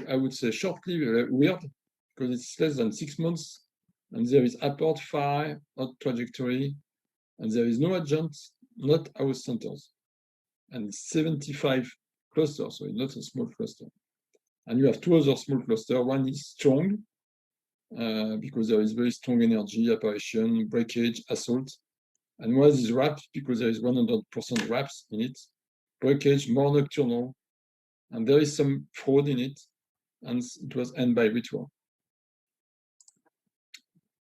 I would say shortly weird, because it's less than 6 months. And there is apport 5, odd trajectory, and there is no agent, not house centers. And it's 75 clusters, so it's not a small cluster. And you have 2 other small clusters. One is strong, because there is very strong energy, apparition, breakage, assault. And one is wrapped, because there is 100% wraps in it. Breakage, more nocturnal, and there is some fraud in it, and it was end by ritual.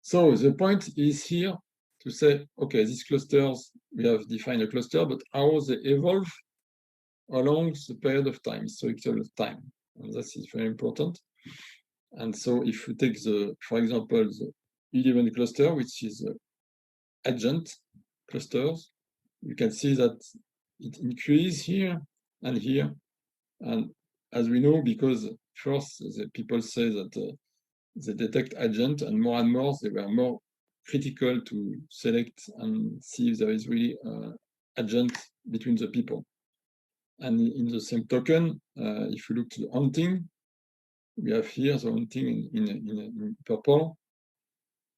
So the point is here to say, okay, these clusters, we have defined a cluster, but how they evolve along the period of time, historical time. And that is very important. And so if you take for example, the 11 cluster, which is agent clusters, you can see that it increases here and here. And as we know, because first the people say that they detect agent, and more they were more critical to select and see if there is really agent between the people. And in the same token, if you look to the hunting, we have here the hunting in purple.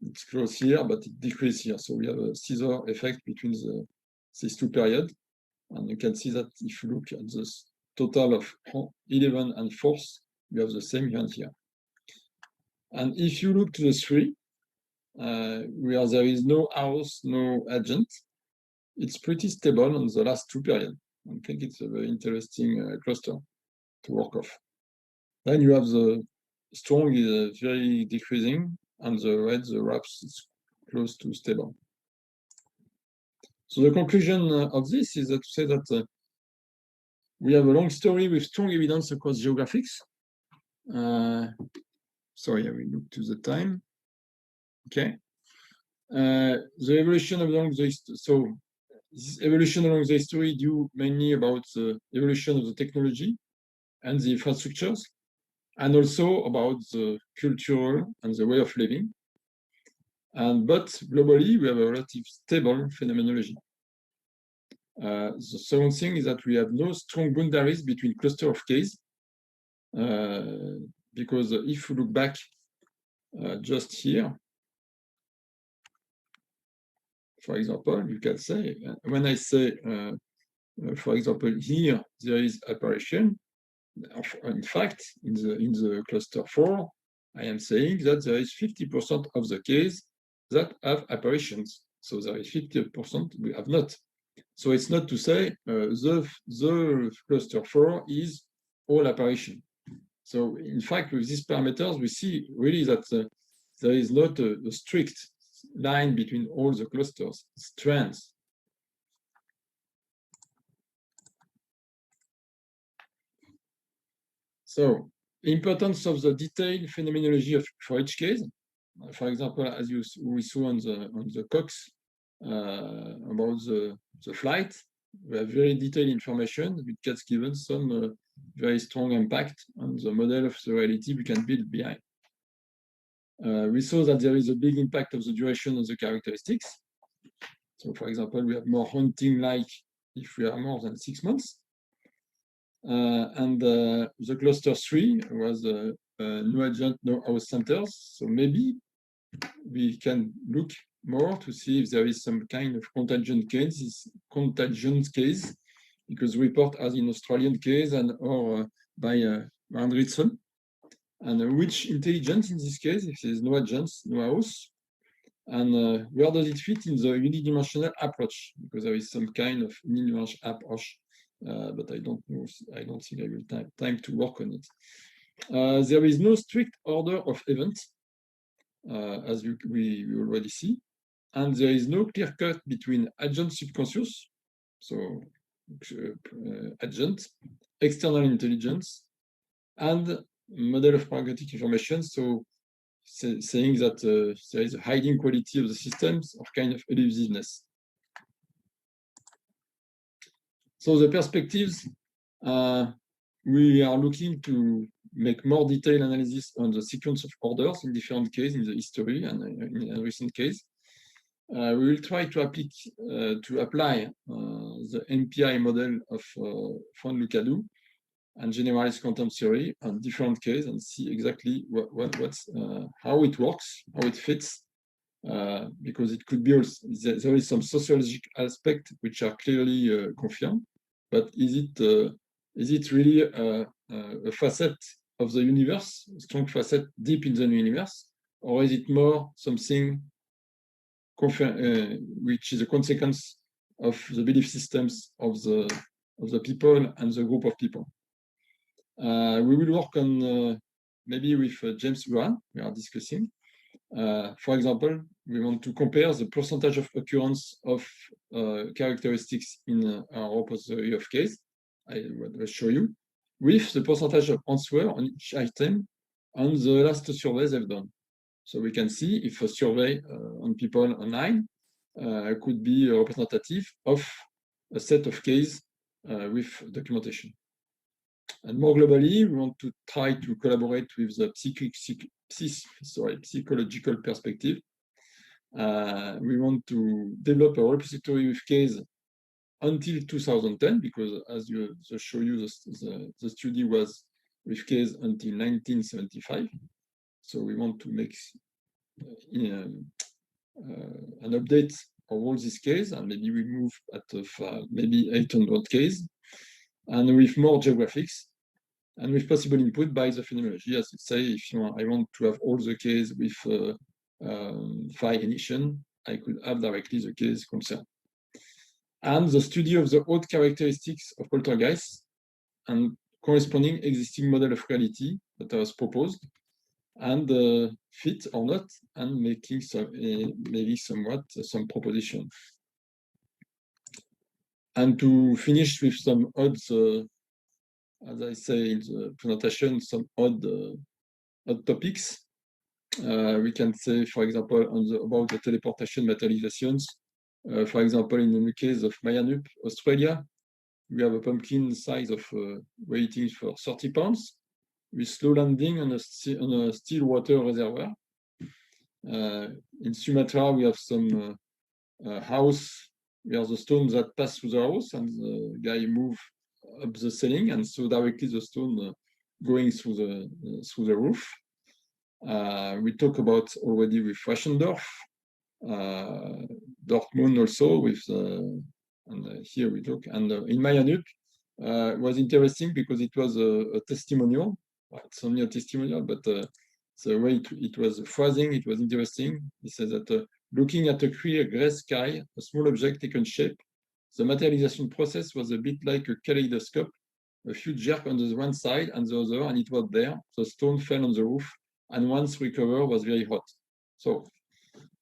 It's close here, but it decreases here. So we have a scissor effect between these 2 periods. And you can see that if you look at this total of 11 and 4th, you have the same here and here. And if you look to the 3, where there is no house, no agent, it's pretty stable on the last 2 periods. I think it's a very interesting cluster to work off. Then you have the strong is very decreasing, and the red, the wraps, is close to stable. So the conclusion of this is that to say that we have a long story with strong evidence across geographics. Sorry, I will look to the time. Okay. The evolution along the this evolution along the history due mainly about the evolution of the technology and the infrastructures. and also about the cultural and the way of living. But globally, we have a relatively stable phenomenology. The second thing is that we have no strong boundaries between cluster of cases, because if you look back just here, for example, you can say, when I say, for example, here there is apparition. In fact, in the cluster 4, I am saying that there is 50% of the case that have apparitions. So there is 50% we have not. So it's not to say the cluster 4 is all apparition. So in fact, with these parameters, we see really that there is not a strict line between all the clusters, it's trends. So, importance of the detailed phenomenology for each case. For example, as we saw on the Cox about the flight, we have very detailed information which gets given some very strong impact on the model of the reality we can build behind. We saw that there is a big impact of the duration of the characteristics. So, for example, we have more haunting-like if we are more than 6 months. And the cluster 3 was no agent, no house centers. So maybe we can look more to see if there is some kind of contagion case, because report as in Australian case and or by Andreessen, and which intelligence in this case, if there is no agents, no house, and where does it fit in the unidimensional approach? Because there is some kind of unidimensional approach. But I don't know. I don't think I will have time to work on it. There is no strict order of events, as we already see, and there is no clear cut between agent subconscious, so agent, external intelligence, and model of pragmatic information. So saying that there is a hiding quality of the systems or kind of elusiveness. So the perspectives, we are looking to make more detailed analysis on the sequence of orders in different cases in the history and in a recent case. We will try to apply the MPI model of von Lucadou and generalized quantum theory on different cases and see exactly how it works, how it fits. Because it could be also, there is some sociological aspect which are clearly confirmed, but is it really a facet of the universe, a strong facet deep in the universe, or is it more something which is a consequence of the belief systems of the people and the group of people? We will work on maybe with James Uran, we are discussing. For example, we want to compare the percentage of occurrence of characteristics in our repository of case, I will show you, with the percentage of answer on each item on the last surveys they've done. So we can see if a survey on people online could be representative of a set of cases with documentation. And more globally, we want to try to collaborate with the psychological perspective. We want to develop a repository with case until 2010, because as I show you, the study was with case until 1975. So we want to make an update of all these cases, and maybe we move at maybe 800 cases, and with more geographics, and with possible input by the phenomenology. As I say, if I want to have all the cases with phi emission, I could have directly the case concerned. And the study of the odd characteristics of poltergeists and corresponding existing model of reality that was proposed, and fit or not, and making some maybe somewhat some proposition. And to finish with some odds, as I say in the presentation, some odd topics. We can say, for example, about the teleportation materializations. For example, in the case of Mayanup, Australia, we have a pumpkin size of weighting for 30 pounds. with slow landing on a still water reservoir. In Sumatra, we have some house where the stones that pass through the house and the guy move up the ceiling, and so directly the stone going through the roof. We talk about already with Reschendorf, Dortmund also with and here we talk, and in Mayanuk was interesting because it was a testimonial. Well, it's only a testimonial, but the way it was phrasing, it was interesting. He says that looking at a clear gray sky, a small object taken shape, the materialization process was a bit like a kaleidoscope, a few jerks on the one side and the other, and it was there. The stone fell on the roof, and once recovered was very hot. So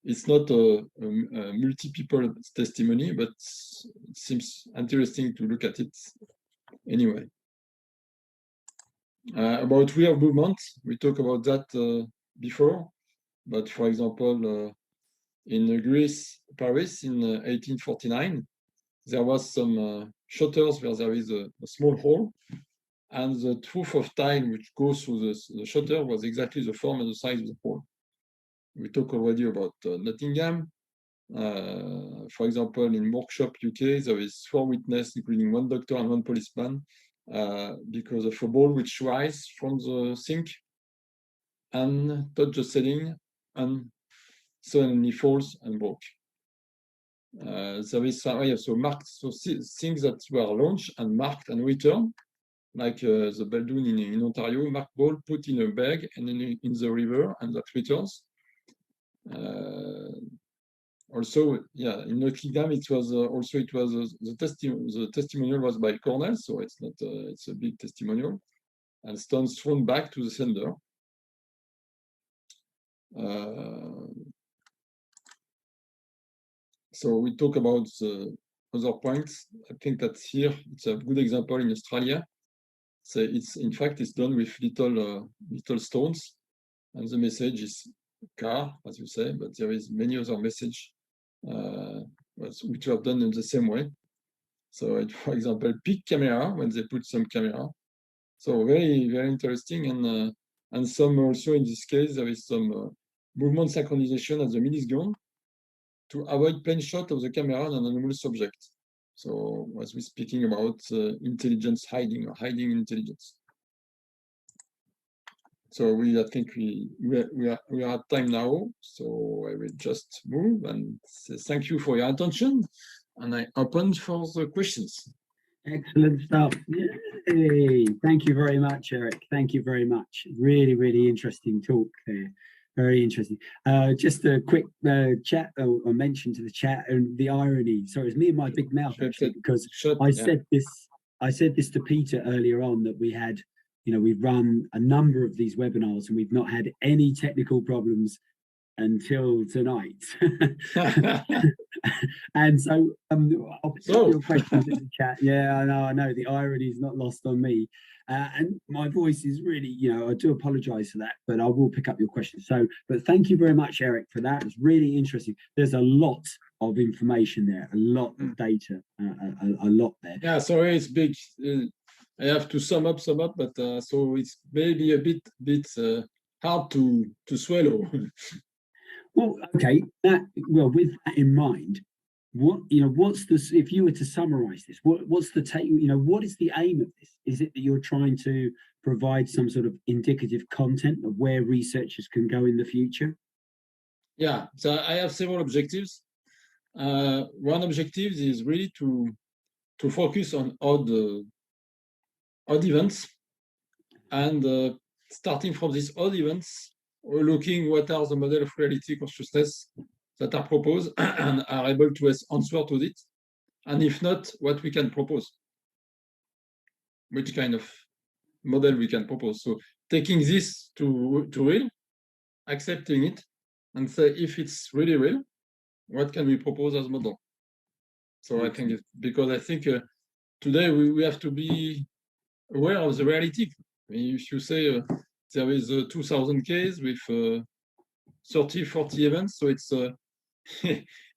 it's not a multi-people testimony, but it seems interesting to look at it anyway. About real movement, we talked about that before, but for example, in Greece, Paris in 1849, there was some shutters where there is a small hole, and the trough of tile which goes through the shutter was exactly the form and the size of the hole. We talked already about Nottingham. For example, in Workshop, UK, there is 4 witnesses, including 1 doctor and 1 policeman, because of a ball which rise from the sink and touch the ceiling and suddenly falls and broke. There is so marked, so things that were launched and marked and returned, like the balloon in Ontario, marked ball put in a bag and in the river, and that returns. Also, yeah, in Nottingham, it was also the testimonial was by Cornell, so it's not it's a big testimonial, and stones thrown back to the sender. So we talk about the other points. I think that here it's a good example in Australia. So it's in fact it's done with little stones, and the message is car, as you say, but there is many other message which are done in the same way. So for example, peak camera when they put some camera. So very, very interesting, and some also in this case there is some movement synchronization at the milliseconds to avoid plain shot of the camera on an anomalous subject. So as we're speaking about intelligence hiding or hiding intelligence. So I think we are at time now. So I will just move and say thank you for your attention, and I open for the questions. Excellent stuff. Yay. Thank you very much, Eric. Thank you very much. Really, really interesting talk there. Very interesting. Just a quick chat or mention to the chat and the irony. Sorry, it's me and my big mouth actually, because I said this to Peter earlier on, that we had, we've run a number of these webinars and we've not had any technical problems until tonight. And so I'll pick up your questions in the chat. Yeah, I know the irony is not lost on me. And my voice is really, I do apologize for that, but I will pick up your questions. So, but thank you very much, Eric, for that. It's really interesting. There's a lot of information there, a lot of data, a lot there. Yeah, sorry, it's big. I have to sum up, but so it's maybe a bit hard to swallow. Well, okay. With that in mind, what's this? If you were to summarize this, what's the take? What is the aim of this? Is it that you're trying to provide some sort of indicative content of where researchers can go in the future? Yeah. So I have several objectives. One objective is really to focus on odd events, and starting from these odd events, we're looking what are the model of reality consciousness that are proposed and are able to answer to it, and if not, what we can propose, which kind of model we can propose. So taking this to real, accepting it, and say if it's really real, what can we propose as model? So I think because I think today we have to be aware of the reality. If you say there is 2,000 cases with 30, 40 events, so it's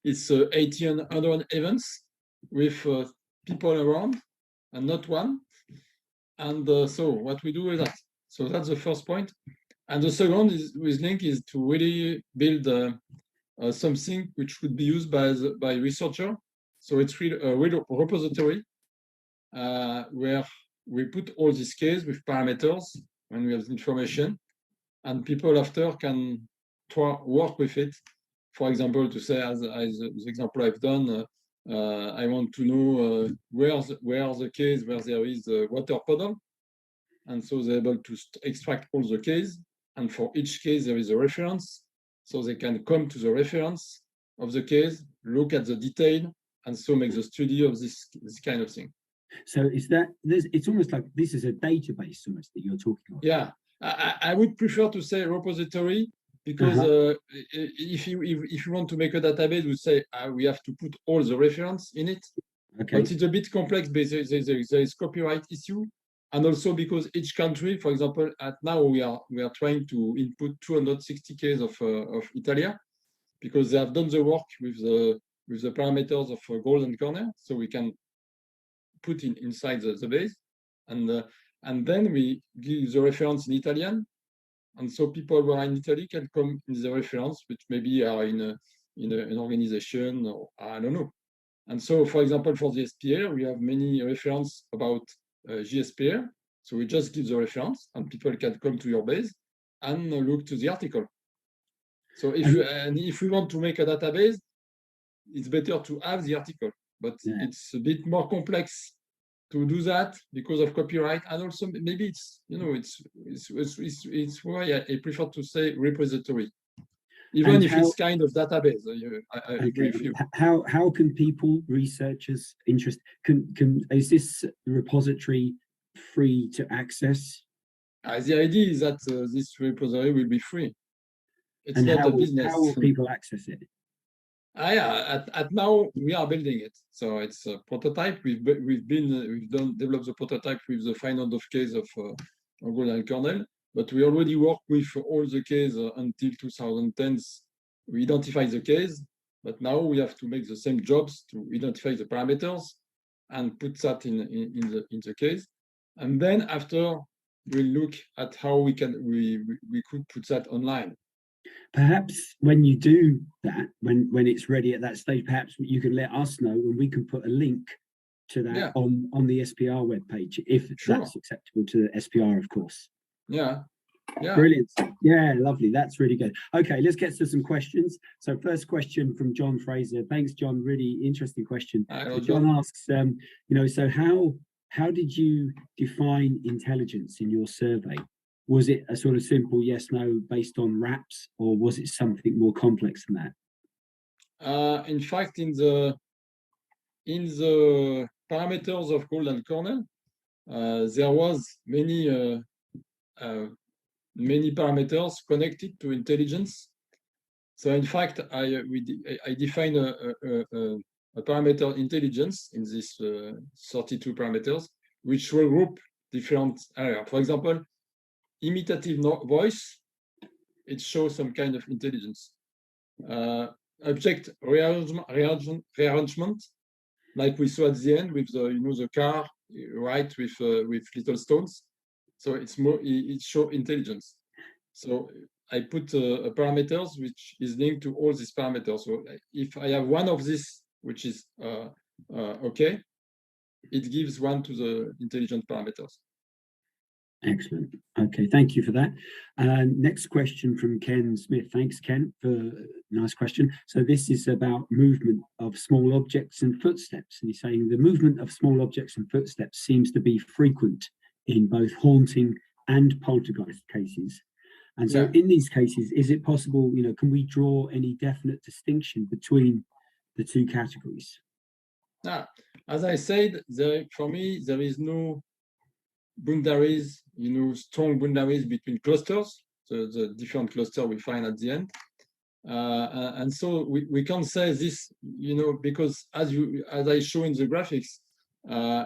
it's 1,800 events with people around and not one. And so what we do with that? So that's the first point. And the second is with link is to really build something which could be used by researcher. So it's really a repository where we put all these cases with parameters when we have the information, and people after can work with it. For example, to say, as the example I've done, I want to know where the case where there is a water puddle, and so they're able to extract all the case, and for each case there is a reference, so they can come to the reference of the case, look at the detail, and so make the study of this kind of thing. So is that it's almost like this is a database almost that you're talking about? Yeah, I would prefer to say repository, because if you want to make a database, we say we have to put all the reference in it. Okay. But it's a bit complex because there is copyright issue, and also because each country, for example, now we are trying to input 260 cases of Italia, because they have done the work with the parameters of golden corner, so we can put inside the base, and then we give the reference in Italian, and so people who are in Italy can come in the reference, which maybe are in an organization, or I don't know. And so, for example, for the SPR, we have many references about GSPR. So we just give the reference, and people can come to your base and look to the article. So if we want to make a database, it's better to have the article, but it's a bit more complex to do that because of copyright, and also maybe it's why I prefer to say repository, even if it's kind of database. I agree with you. How can people, researchers, is this repository free to access? The idea is that this repository will be free. It's not a business. How will people access it? At now we are building it, so it's a prototype. We've developed the prototype with the final of case of golden kernel, but we already work with all the case until 2010. We identify the case, but now we have to make the same jobs to identify the parameters and put that in the case, and then after we'll look at how we could put that online. Perhaps when you do that, when it's ready at that stage, perhaps you can let us know, and we can put a link to that on the SPR webpage, if that's acceptable to the SPR, of course. Yeah. Brilliant. Yeah, lovely. That's really good. Okay, let's get to some questions. So first question from John Fraser. Thanks, John. Really interesting question. So John asks, so how did you define intelligence in your survey? Was it a sort of simple yes, no based on RAPs, or was it something more complex than that? In fact, in the parameters of golden kernel, there was many parameters connected to intelligence. So in fact, I define a parameter intelligence in these 32 parameters, which will group different areas. For example, imitative voice, it shows some kind of intelligence. Object rearrangement, like we saw at the end with the car, right, with little stones. So it shows intelligence. So I put a parameters which is linked to all these parameters. So if I have one of these which is okay, it gives one to the intelligent parameters. Excellent. Okay, thank you for that. Next question from Ken Smith. Thanks, Ken, for a nice question. So this is about movement of small objects and footsteps. And he's saying the movement of small objects and footsteps seems to be frequent in both haunting and poltergeist cases. And so in these cases, is it possible, can we draw any definite distinction between the two categories? As I said, for me, there is no boundaries, strong boundaries between clusters, the different clusters we find at the end. And so we can't say this, because as I show in the graphics,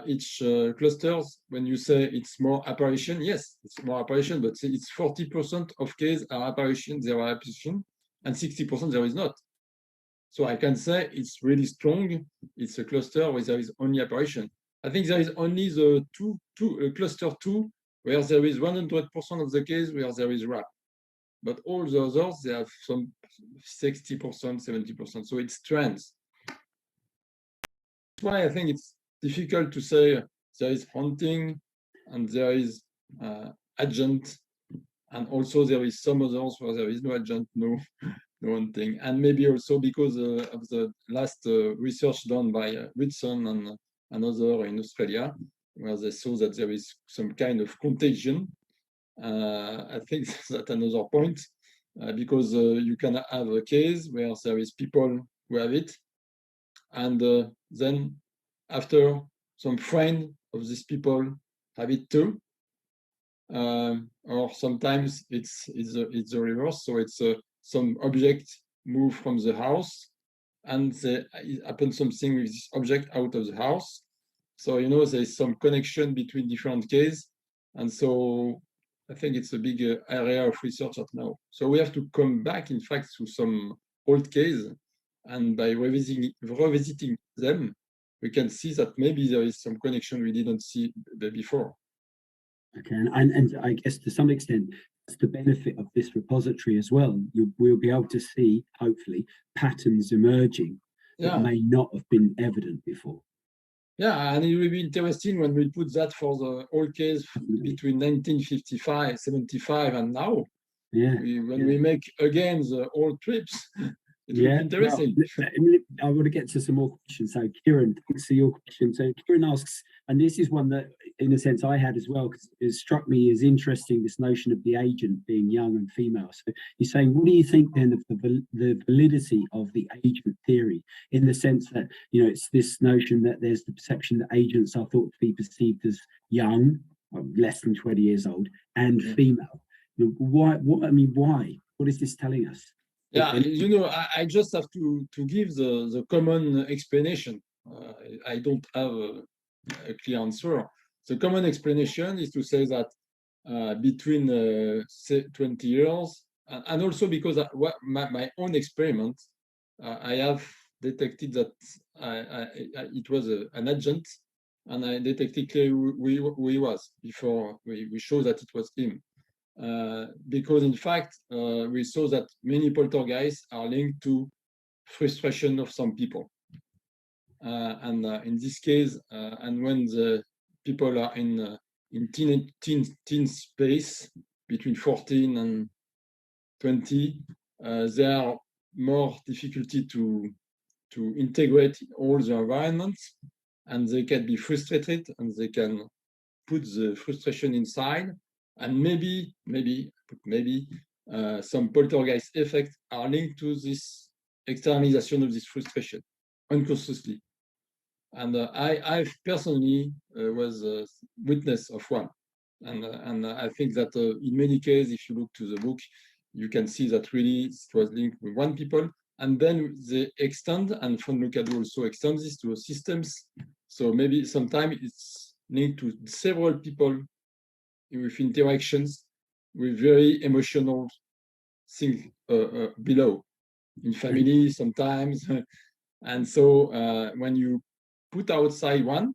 each clusters, when you say it's more apparition, yes, it's more apparition, but it's 40% of cases are apparition, there are apparition, and 60% there is not. So I can say it's really strong. It's a cluster where there is only apparition. I think there is only the cluster 2 where there is 100% of the case where there is rap. But all the others, they have some 60%, 70%. So it's trends. That's why I think it's difficult to say there is haunting and there is agent, and also there is some others where there is no agent, no haunting. And maybe also because of the last research done by Whitson and another in Australia, where they saw that there is some kind of contagion. I think that's another point, because you can have a case where there is people who have it, and then after some friend of these people have it too, or sometimes it's the reverse. So it's some object move from the house, and it happens something with this object out of the house. So there's some connection between different cases, and so I think it's a big area of research at now. So we have to come back, in fact, to some old case, and by revisiting them, we can see that maybe there is some connection we didn't see before. Okay, and I guess to some extent, that's the benefit of this repository as well. We'll be able to see, hopefully, patterns emerging that may not have been evident before. Yeah, and it will be interesting when we put that for the old case between 1955, 75, and now. Yeah. When we make again the old trips, it will be interesting. Well, I want to get to some more questions. So, Kieran, thanks for your question. So, Kieran asks, and this is one that, in a sense, I had as well, because it struck me as interesting, this notion of the agent being young and female. So, he's saying, what do you think then of the validity of the agent theory, in the sense that, it's this notion that there's the perception that agents are thought to be perceived as young, less than 20 years old, and female. Why? Why? What is this telling us? Yeah, I just have to give the common explanation. I don't have a clear answer. The common explanation is to say that between 20 years, and also because my own experiment, I have detected that it was an agent, and I detected clearly who he was before we showed that it was him. Because in fact, we saw that many poltergeists are linked to frustration of some people. And in this case, and when the people are in teen space between 14 and 20, there are more difficulty to integrate all the environments, and they can be frustrated, and they can put the frustration inside. And maybe some poltergeist effects are linked to this externalization of this frustration unconsciously. And I personally was a witness of one. And I think that in many cases, if you look to the book, you can see that really it was linked with one people. And then they extend, and von Lucado also extends this to systems. So maybe sometimes it's linked to several people with interactions with very emotional things below, in family sometimes. And so when you put outside one,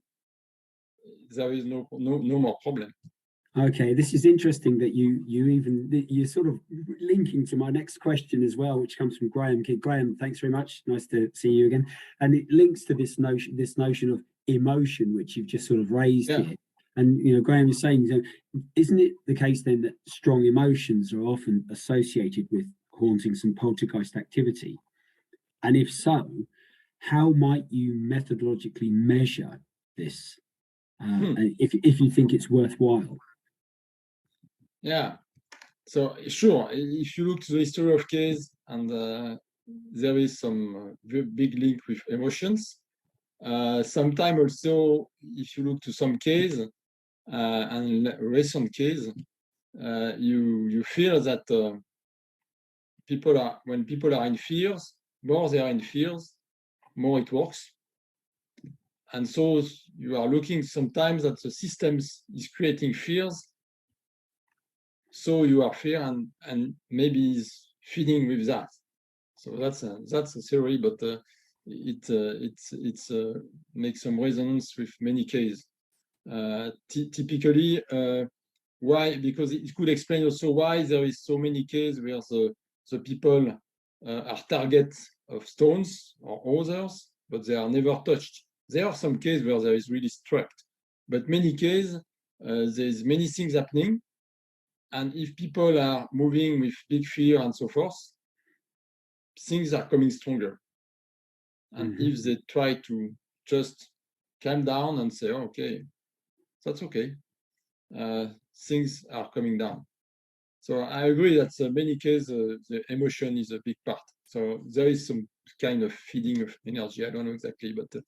there is no more problem. Okay, this is interesting that you're sort of linking to my next question as well, which comes from Graham. Graham, thanks very much. Nice to see you again. And it links to this notion of emotion, which you've just sort of raised here. And Graham is saying, isn't it the case then that strong emotions are often associated with hauntings and poltergeist activity? And if so, how might you methodologically measure this? If you think it's worthwhile. Yeah. So sure, if you look to the history of case, and there is some big link with emotions. Sometimes also, if you look to some case, and recent case, you feel that when people are in fears, more they are in fears, more it works. And so you are looking sometimes that the systems is creating fears, so you are fear, and maybe is feeding with that. So that's a theory, but it makes some resonance with many cases. Typically, why, because it could explain also why there is so many cases where the people are targets of stones or others, but they are never touched. There are some cases where there is really struck, but many cases there's many things happening, and if people are moving with big fear and so forth, things are coming stronger. And if they try to just calm down and say, oh, okay, that's okay, things are coming down. So I agree that in many cases the emotion is a big part. So there is some kind of feeding of energy. I don't know exactly, but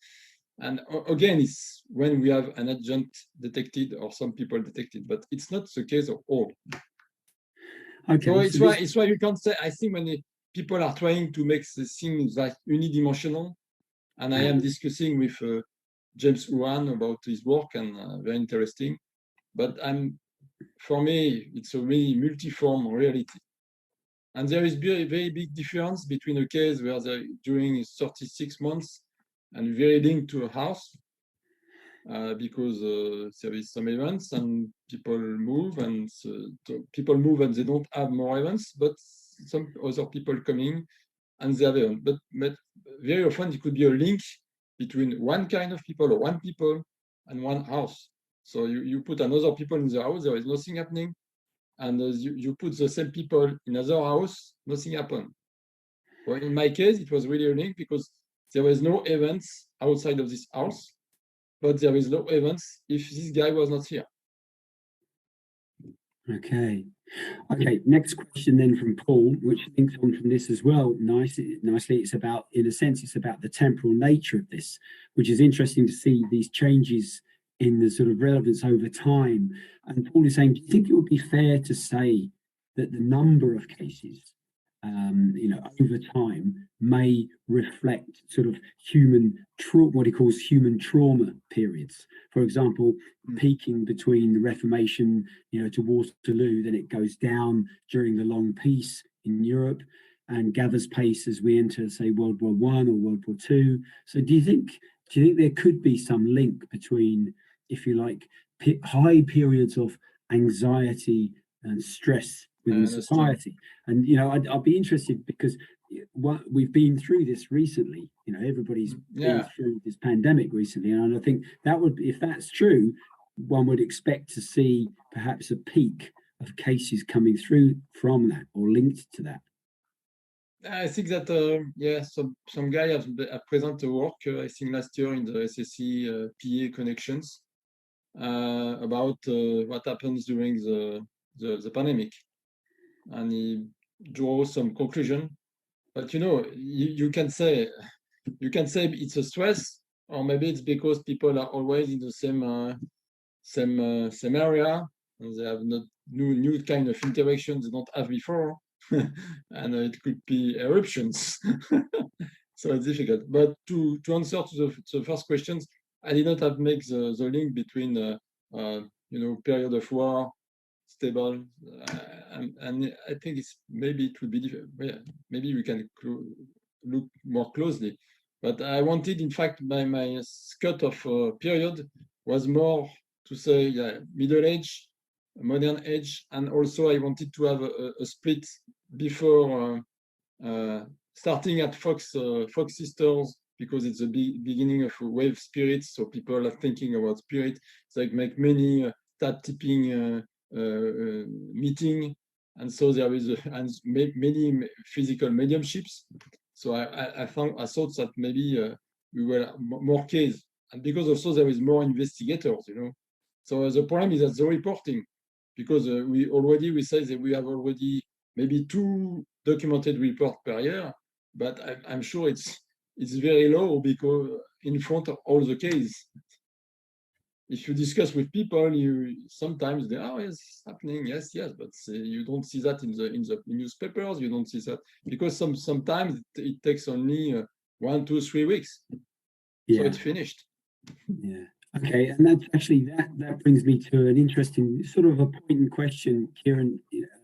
and again, it's when we have an agent detected or some people detected, but it's not the case of all. Okay, so it's why you can't say. I think when people are trying to make the things like unidimensional, and I am discussing with James Houan about his work, and very interesting. But for me, it's a really multiform reality. And there is very, very big difference between a case where they're during 36 months and very linked to a house, because there is some events and people move, and people move and they don't have more events, but some other people coming and they have events. But very often it could be a link between one kind of people or one people and one house. So you put another people in the house, there is nothing happening. And you put the same people in another house, nothing happened. Well, in my case, it was really a link because there was no events outside of this house, but there is no events if this guy was not here. Okay. Next question then from Paul, which links on from this as well. Nicely, it's about, in a sense, it's about the temporal nature of this, which is interesting to see these changes in the sort of relevance over time. And Paul is saying, do you think it would be fair to say that the number of cases, over time may reflect sort of what he calls human trauma periods? For example, peaking between the Reformation, to Waterloo, then it goes down during the long peace in Europe and gathers pace as we enter, say, World War I or World War II. So do you think there could be some link between, if you like, high periods of anxiety and stress within society? And I'd be interested because we've been through this recently. Everybody's been through this pandemic recently, and I think that would, if that's true, one would expect to see perhaps a peak of cases coming through from that or linked to that. I think that some guy have presented a work I think last year in the SSE PA connections about what happens during the pandemic, and he draws some conclusion. But you can say it's a stress, or maybe it's because people are always in the same area and they have not new kind of interactions they don't have before, and it could be eruptions. So it's difficult. But to answer to the first questions, I did not have make the link between period of war, stable, and I think maybe it would be different. Maybe we can look more closely. But I wanted, in fact, my cut of period was more to say middle age, modern age, and also I wanted to have a split before starting at Fox Sisters, because it's the beginning of a wave spirits. So people are thinking about spirit. So I make many tap tipping meeting, and so there is many physical mediumships. So I thought that maybe we were more case, and because also there is more investigators, So the problem is that the reporting, because we say that we have already maybe 2 documented reports per year, but I'm sure it's very low because in front of all the cases. If you discuss with people, sometimes they yes, it's happening, yes, but you don't see that in the newspapers. You don't see that because sometimes it takes only 1, 2, 3 weeks, so it's finished. Yeah. Okay, and that's actually that brings me to an interesting sort of a point in question Kieran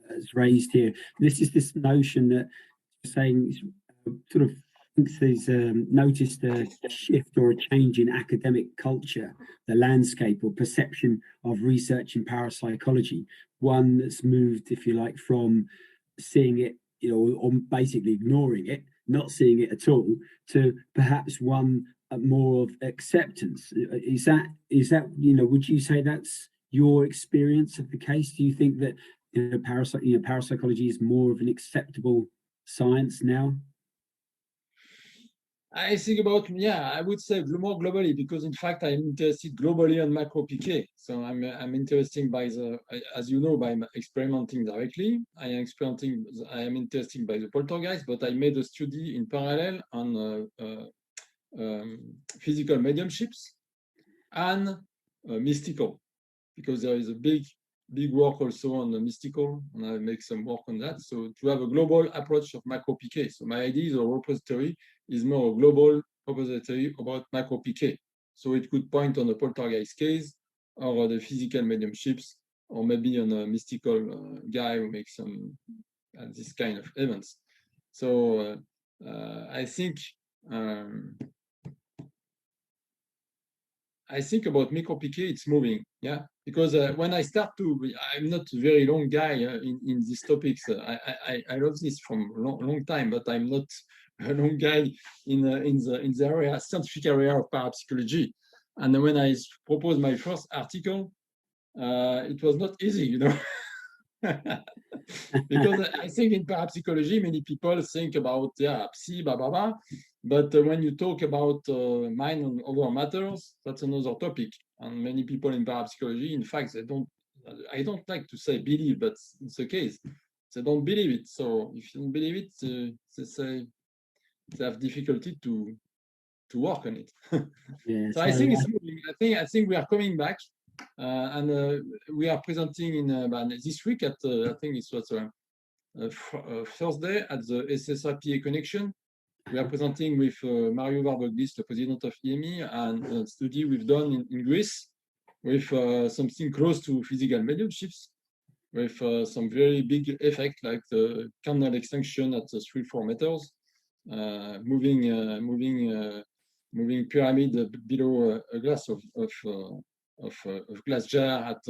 has raised here. This is this notion that saying sort of think there's noticed a shift or a change in academic culture, the landscape or perception of research in parapsychology, one that's moved, if you like, from seeing it, or basically ignoring it, not seeing it at all, to perhaps one more of acceptance. Is that would you say that's your experience of the case? Do you think that parapsychology is more of an acceptable science now? I think about, I would say more globally, because in fact I'm interested globally on macro PK. So I'm interested by as you know, by experimenting directly. I am interested by the poltergeist, but I made a study in parallel on physical mediumships and mystical, because there is a big work also on the mystical, and I make some work on that. So to have a global approach of macro PK. So my idea is a repository is more a global repository about macro PK. So it could point on a poltergeist case, or the physical mediumships, or maybe on a mystical guy who makes some this kind of events. So I think about micro PK, it's moving, because when I start I'm not a very long guy in these topics. I love this from long time, but I'm not a long guy in the area, scientific area of parapsychology. And when I proposed my first article, it was not easy, because I think in parapsychology, many people think about psi, blah blah blah. But when you talk about mind and other matters, that's another topic. And many people in parapsychology, in fact, I don't like to say believe, but it's the case. They don't believe it. So if you don't believe it, they say they have difficulty to work on it. So I think it's moving. I think we are coming back, and we are presenting in this week at I think it was Thursday at the SSRPA Connection. We are presenting with Mario Varvoglis, the president of EMI, and a study we've done in Greece with something close to physical mediumships, with some very big effect, like the candle extinction at 3-4 meters, moving pyramid below a glass of glass jar at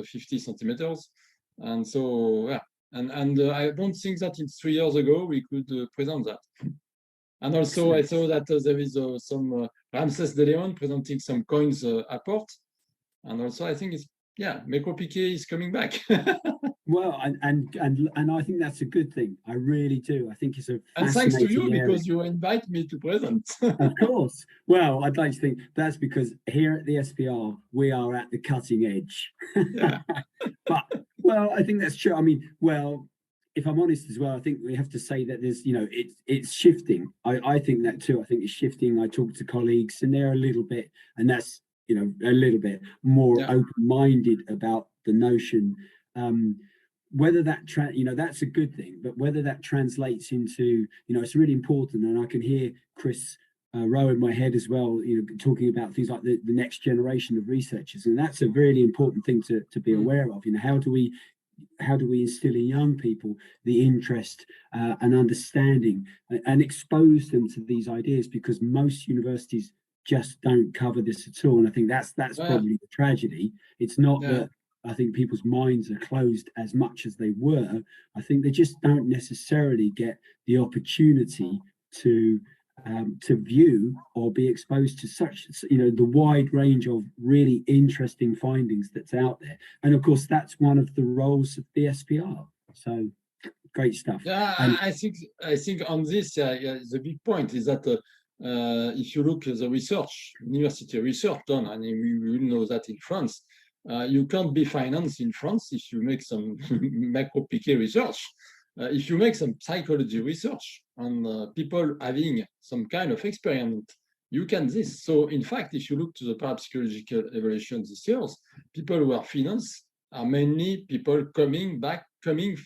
50 centimeters. And so, and I don't think that in 3 years ago we could present that. And also, I saw that there is some Ramses de Leon presenting some coins apport. And also, I think it's, macro PK is coming back. Well, and I think that's a good thing. I really do. I think it's a and thanks to you area. Because you invite me to present. Of course. Well, I'd like to think that's because here at the SPR we are at the cutting edge. But well, I think that's true. I mean, well, if I'm honest as well, I think we have to say that there's, it's shifting. I think that too. I think it's shifting. I talk to colleagues and they're a little bit, and that's, a little bit more open-minded about the notion. Whether that that's a good thing, but whether that translates into, it's really important. And I can hear Chris Rowe in my head as well, talking about things like the next generation of researchers, and that's a really important thing to be aware of. How do we instill in young people the interest and understanding and expose them to these ideas, because most universities just don't cover this at all. And I think that's probably the tragedy. It's not that I think people's minds are closed as much as they were. I think they just don't necessarily get the opportunity to view or be exposed to such, the wide range of really interesting findings that's out there. And of course, that's one of the roles of the SPR. So great stuff. I think on this, the big point is that if you look at the research, university research done, and we will know that in France, you can't be financed in France if you make some macro PK research. If you make some psychology research on people having some kind of experiment, you can this. So in fact, if you look to the parapsychological evaluation these years, people who are financed are mainly people coming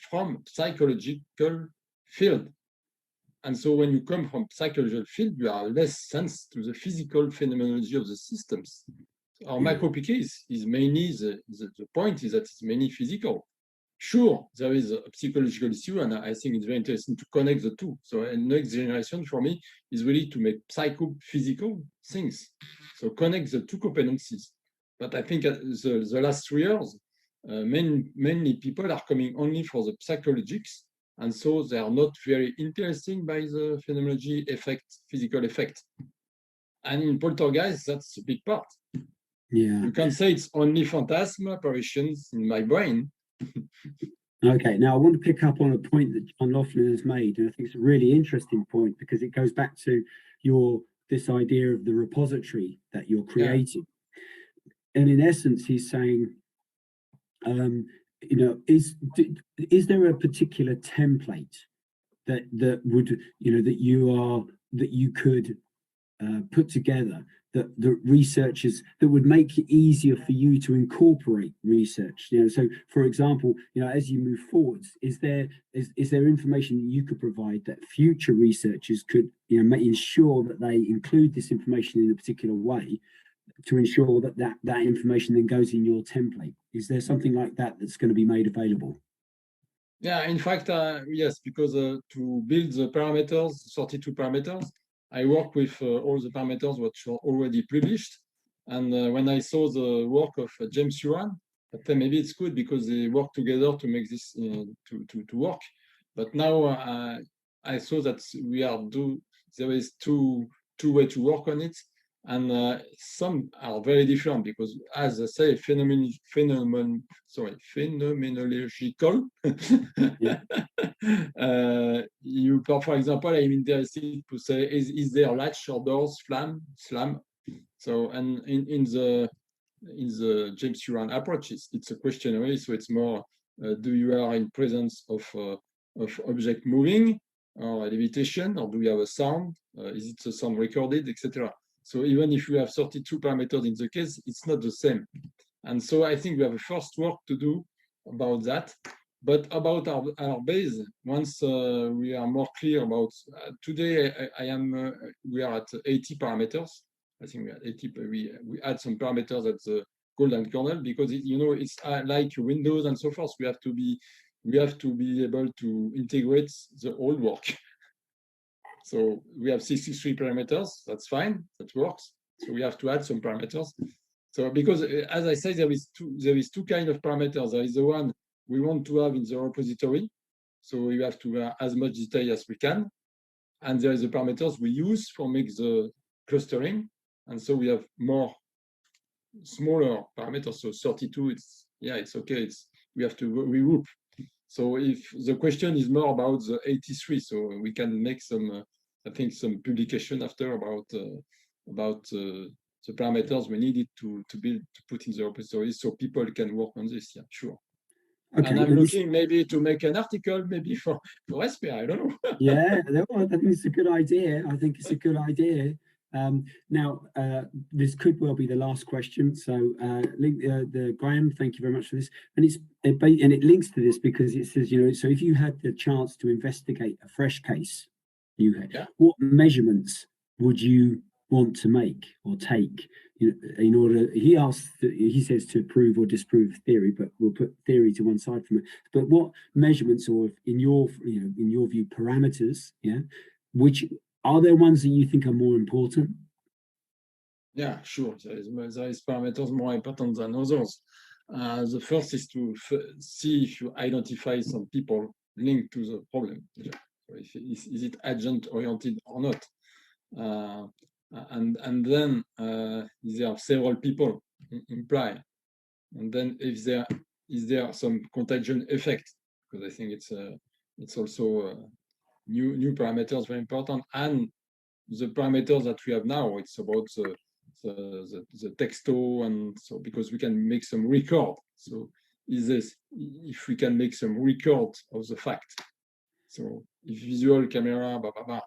from psychological field. And so when you come from psychological field, you are less sense to the physical phenomenology of the systems. Our macro PK is mainly, the point is that it's mainly physical sure, there is a psychological issue, and I think it's very interesting to connect the two. So, next generation for me is really to make psychophysical things. So, connect the two competencies. But I think the last 3 years, mainly people are coming only for the psychologics, and so they are not very interesting by the phenomenology effect, physical effect. And in Poltergeist, that's a big part. Yeah. You can say it's only phantasm apparitions in my brain. Okay, now I want to pick up on a point that John Laughlin has made, and I think it's a really interesting point because it goes back to this idea of the repository that you're creating. Yeah. And in essence, he's saying, is there a particular template that would, that you could put together that the researchers that would make it easier for you to incorporate research? So for example, as you move forwards, is there information that you could provide that future researchers could ensure that they include this information in a particular way to ensure that information then goes in your template? Is there something like that that's going to be made available? Yeah, in fact, yes, because to build the parameters, 32 parameters, I work with all the parameters which are already published. And when I saw the work of James Huran, I thought maybe it's good because they work together to make this to work. But now I saw that there is two ways to work on it. And some are very different because, as I say, phenomenological. For example, I'm interested to say, is there latch or doors, slam? So, and in the James Huran approach, it's a questionnaire, so it's more, do you are in presence of object moving or levitation, or do we have a sound? Is it a sound recorded, etc.? So even if you have 32 parameters in the case, it's not the same. And so I think we have a first work to do about that. But about our base, once we are more clear about today, we are at 80 parameters. I think we are 80. We add some parameters at the golden kernel because it's like Windows and so forth. We have to be able to integrate the old work. So we have 63 parameters. That's fine. That works. So we have to add some parameters. So because, as I said, there is two kinds of parameters. There is the one we want to have in the repository. So we have to have as much detail as we can. And there is the parameters we use for make the clustering. And so we have more smaller parameters. So 32, it's okay. We have to regroup. So if the question is more about the 83, so we can make some, I think, some publication after about the parameters we needed to put in the repository, so people can work on this. Yeah, sure. Okay. And I'm looking maybe to make an article, maybe for SPR. I don't know. Yeah, I think it's a good idea. Now, this could well be the last question. So, Graham, thank you very much for this. And it links to this because it says, so if you had the chance to investigate a fresh case, what measurements would you want to make or take in order? He says to prove or disprove theory, but we'll put theory to one side from it. But what measurements, or in your view, parameters, which are there ones that you think are more important? Yeah, sure. There is parameters more important than others. The first is to see if you identify some people linked to the problem. So is it agent oriented or not? And then there are several people implied. And then is there some contagion effect? Because I think it's also new parameters very important. And the parameters that we have now, it's about the texto, and so because we can make some record. So if we can make some record of the fact. So if visual camera, blah blah blah.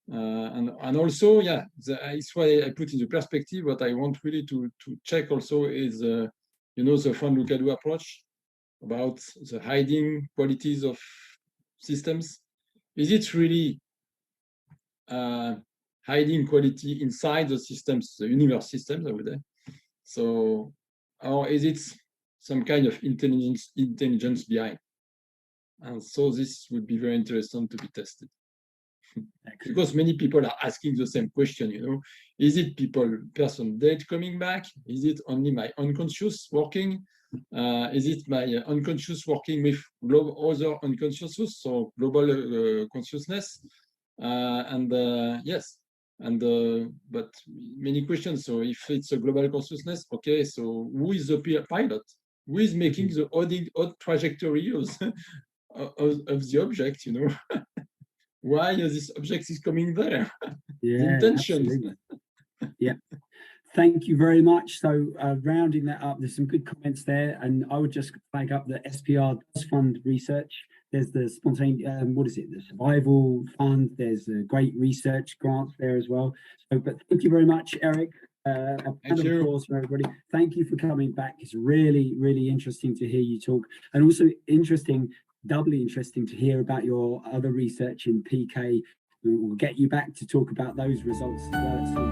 And also, it's why I put in the perspective. What I want really to check also is, the Van Lucadou approach about the hiding qualities of systems. Is it really hiding quality inside the systems, the universe systems, I would say? So, or is it some kind of intelligence behind? And so this would be very interesting to be tested. Excellent. Because many people are asking the same question, you know, is it person dead coming back? Is it only my unconscious working? Is it my unconscious working with other unconsciousness, so global consciousness? Yes, but many questions. So if it's a global consciousness, okay, so who is the pilot? Who is making the odd trajectory of the object, you know? Why this object is coming there? Yeah, The intention. absolutely. Yeah. Thank you very much. So rounding that up, there's some good comments there, and I would just flag up that SPR does fund research. There's the spontaneous, the survival fund. There's a great research grants there as well. So, but thank you very much, Eric. A round of applause for everybody. Thank you for coming back. It's really, really interesting to hear you talk, and also doubly interesting to hear about your other research in PK. We'll get you back to talk about those results as well.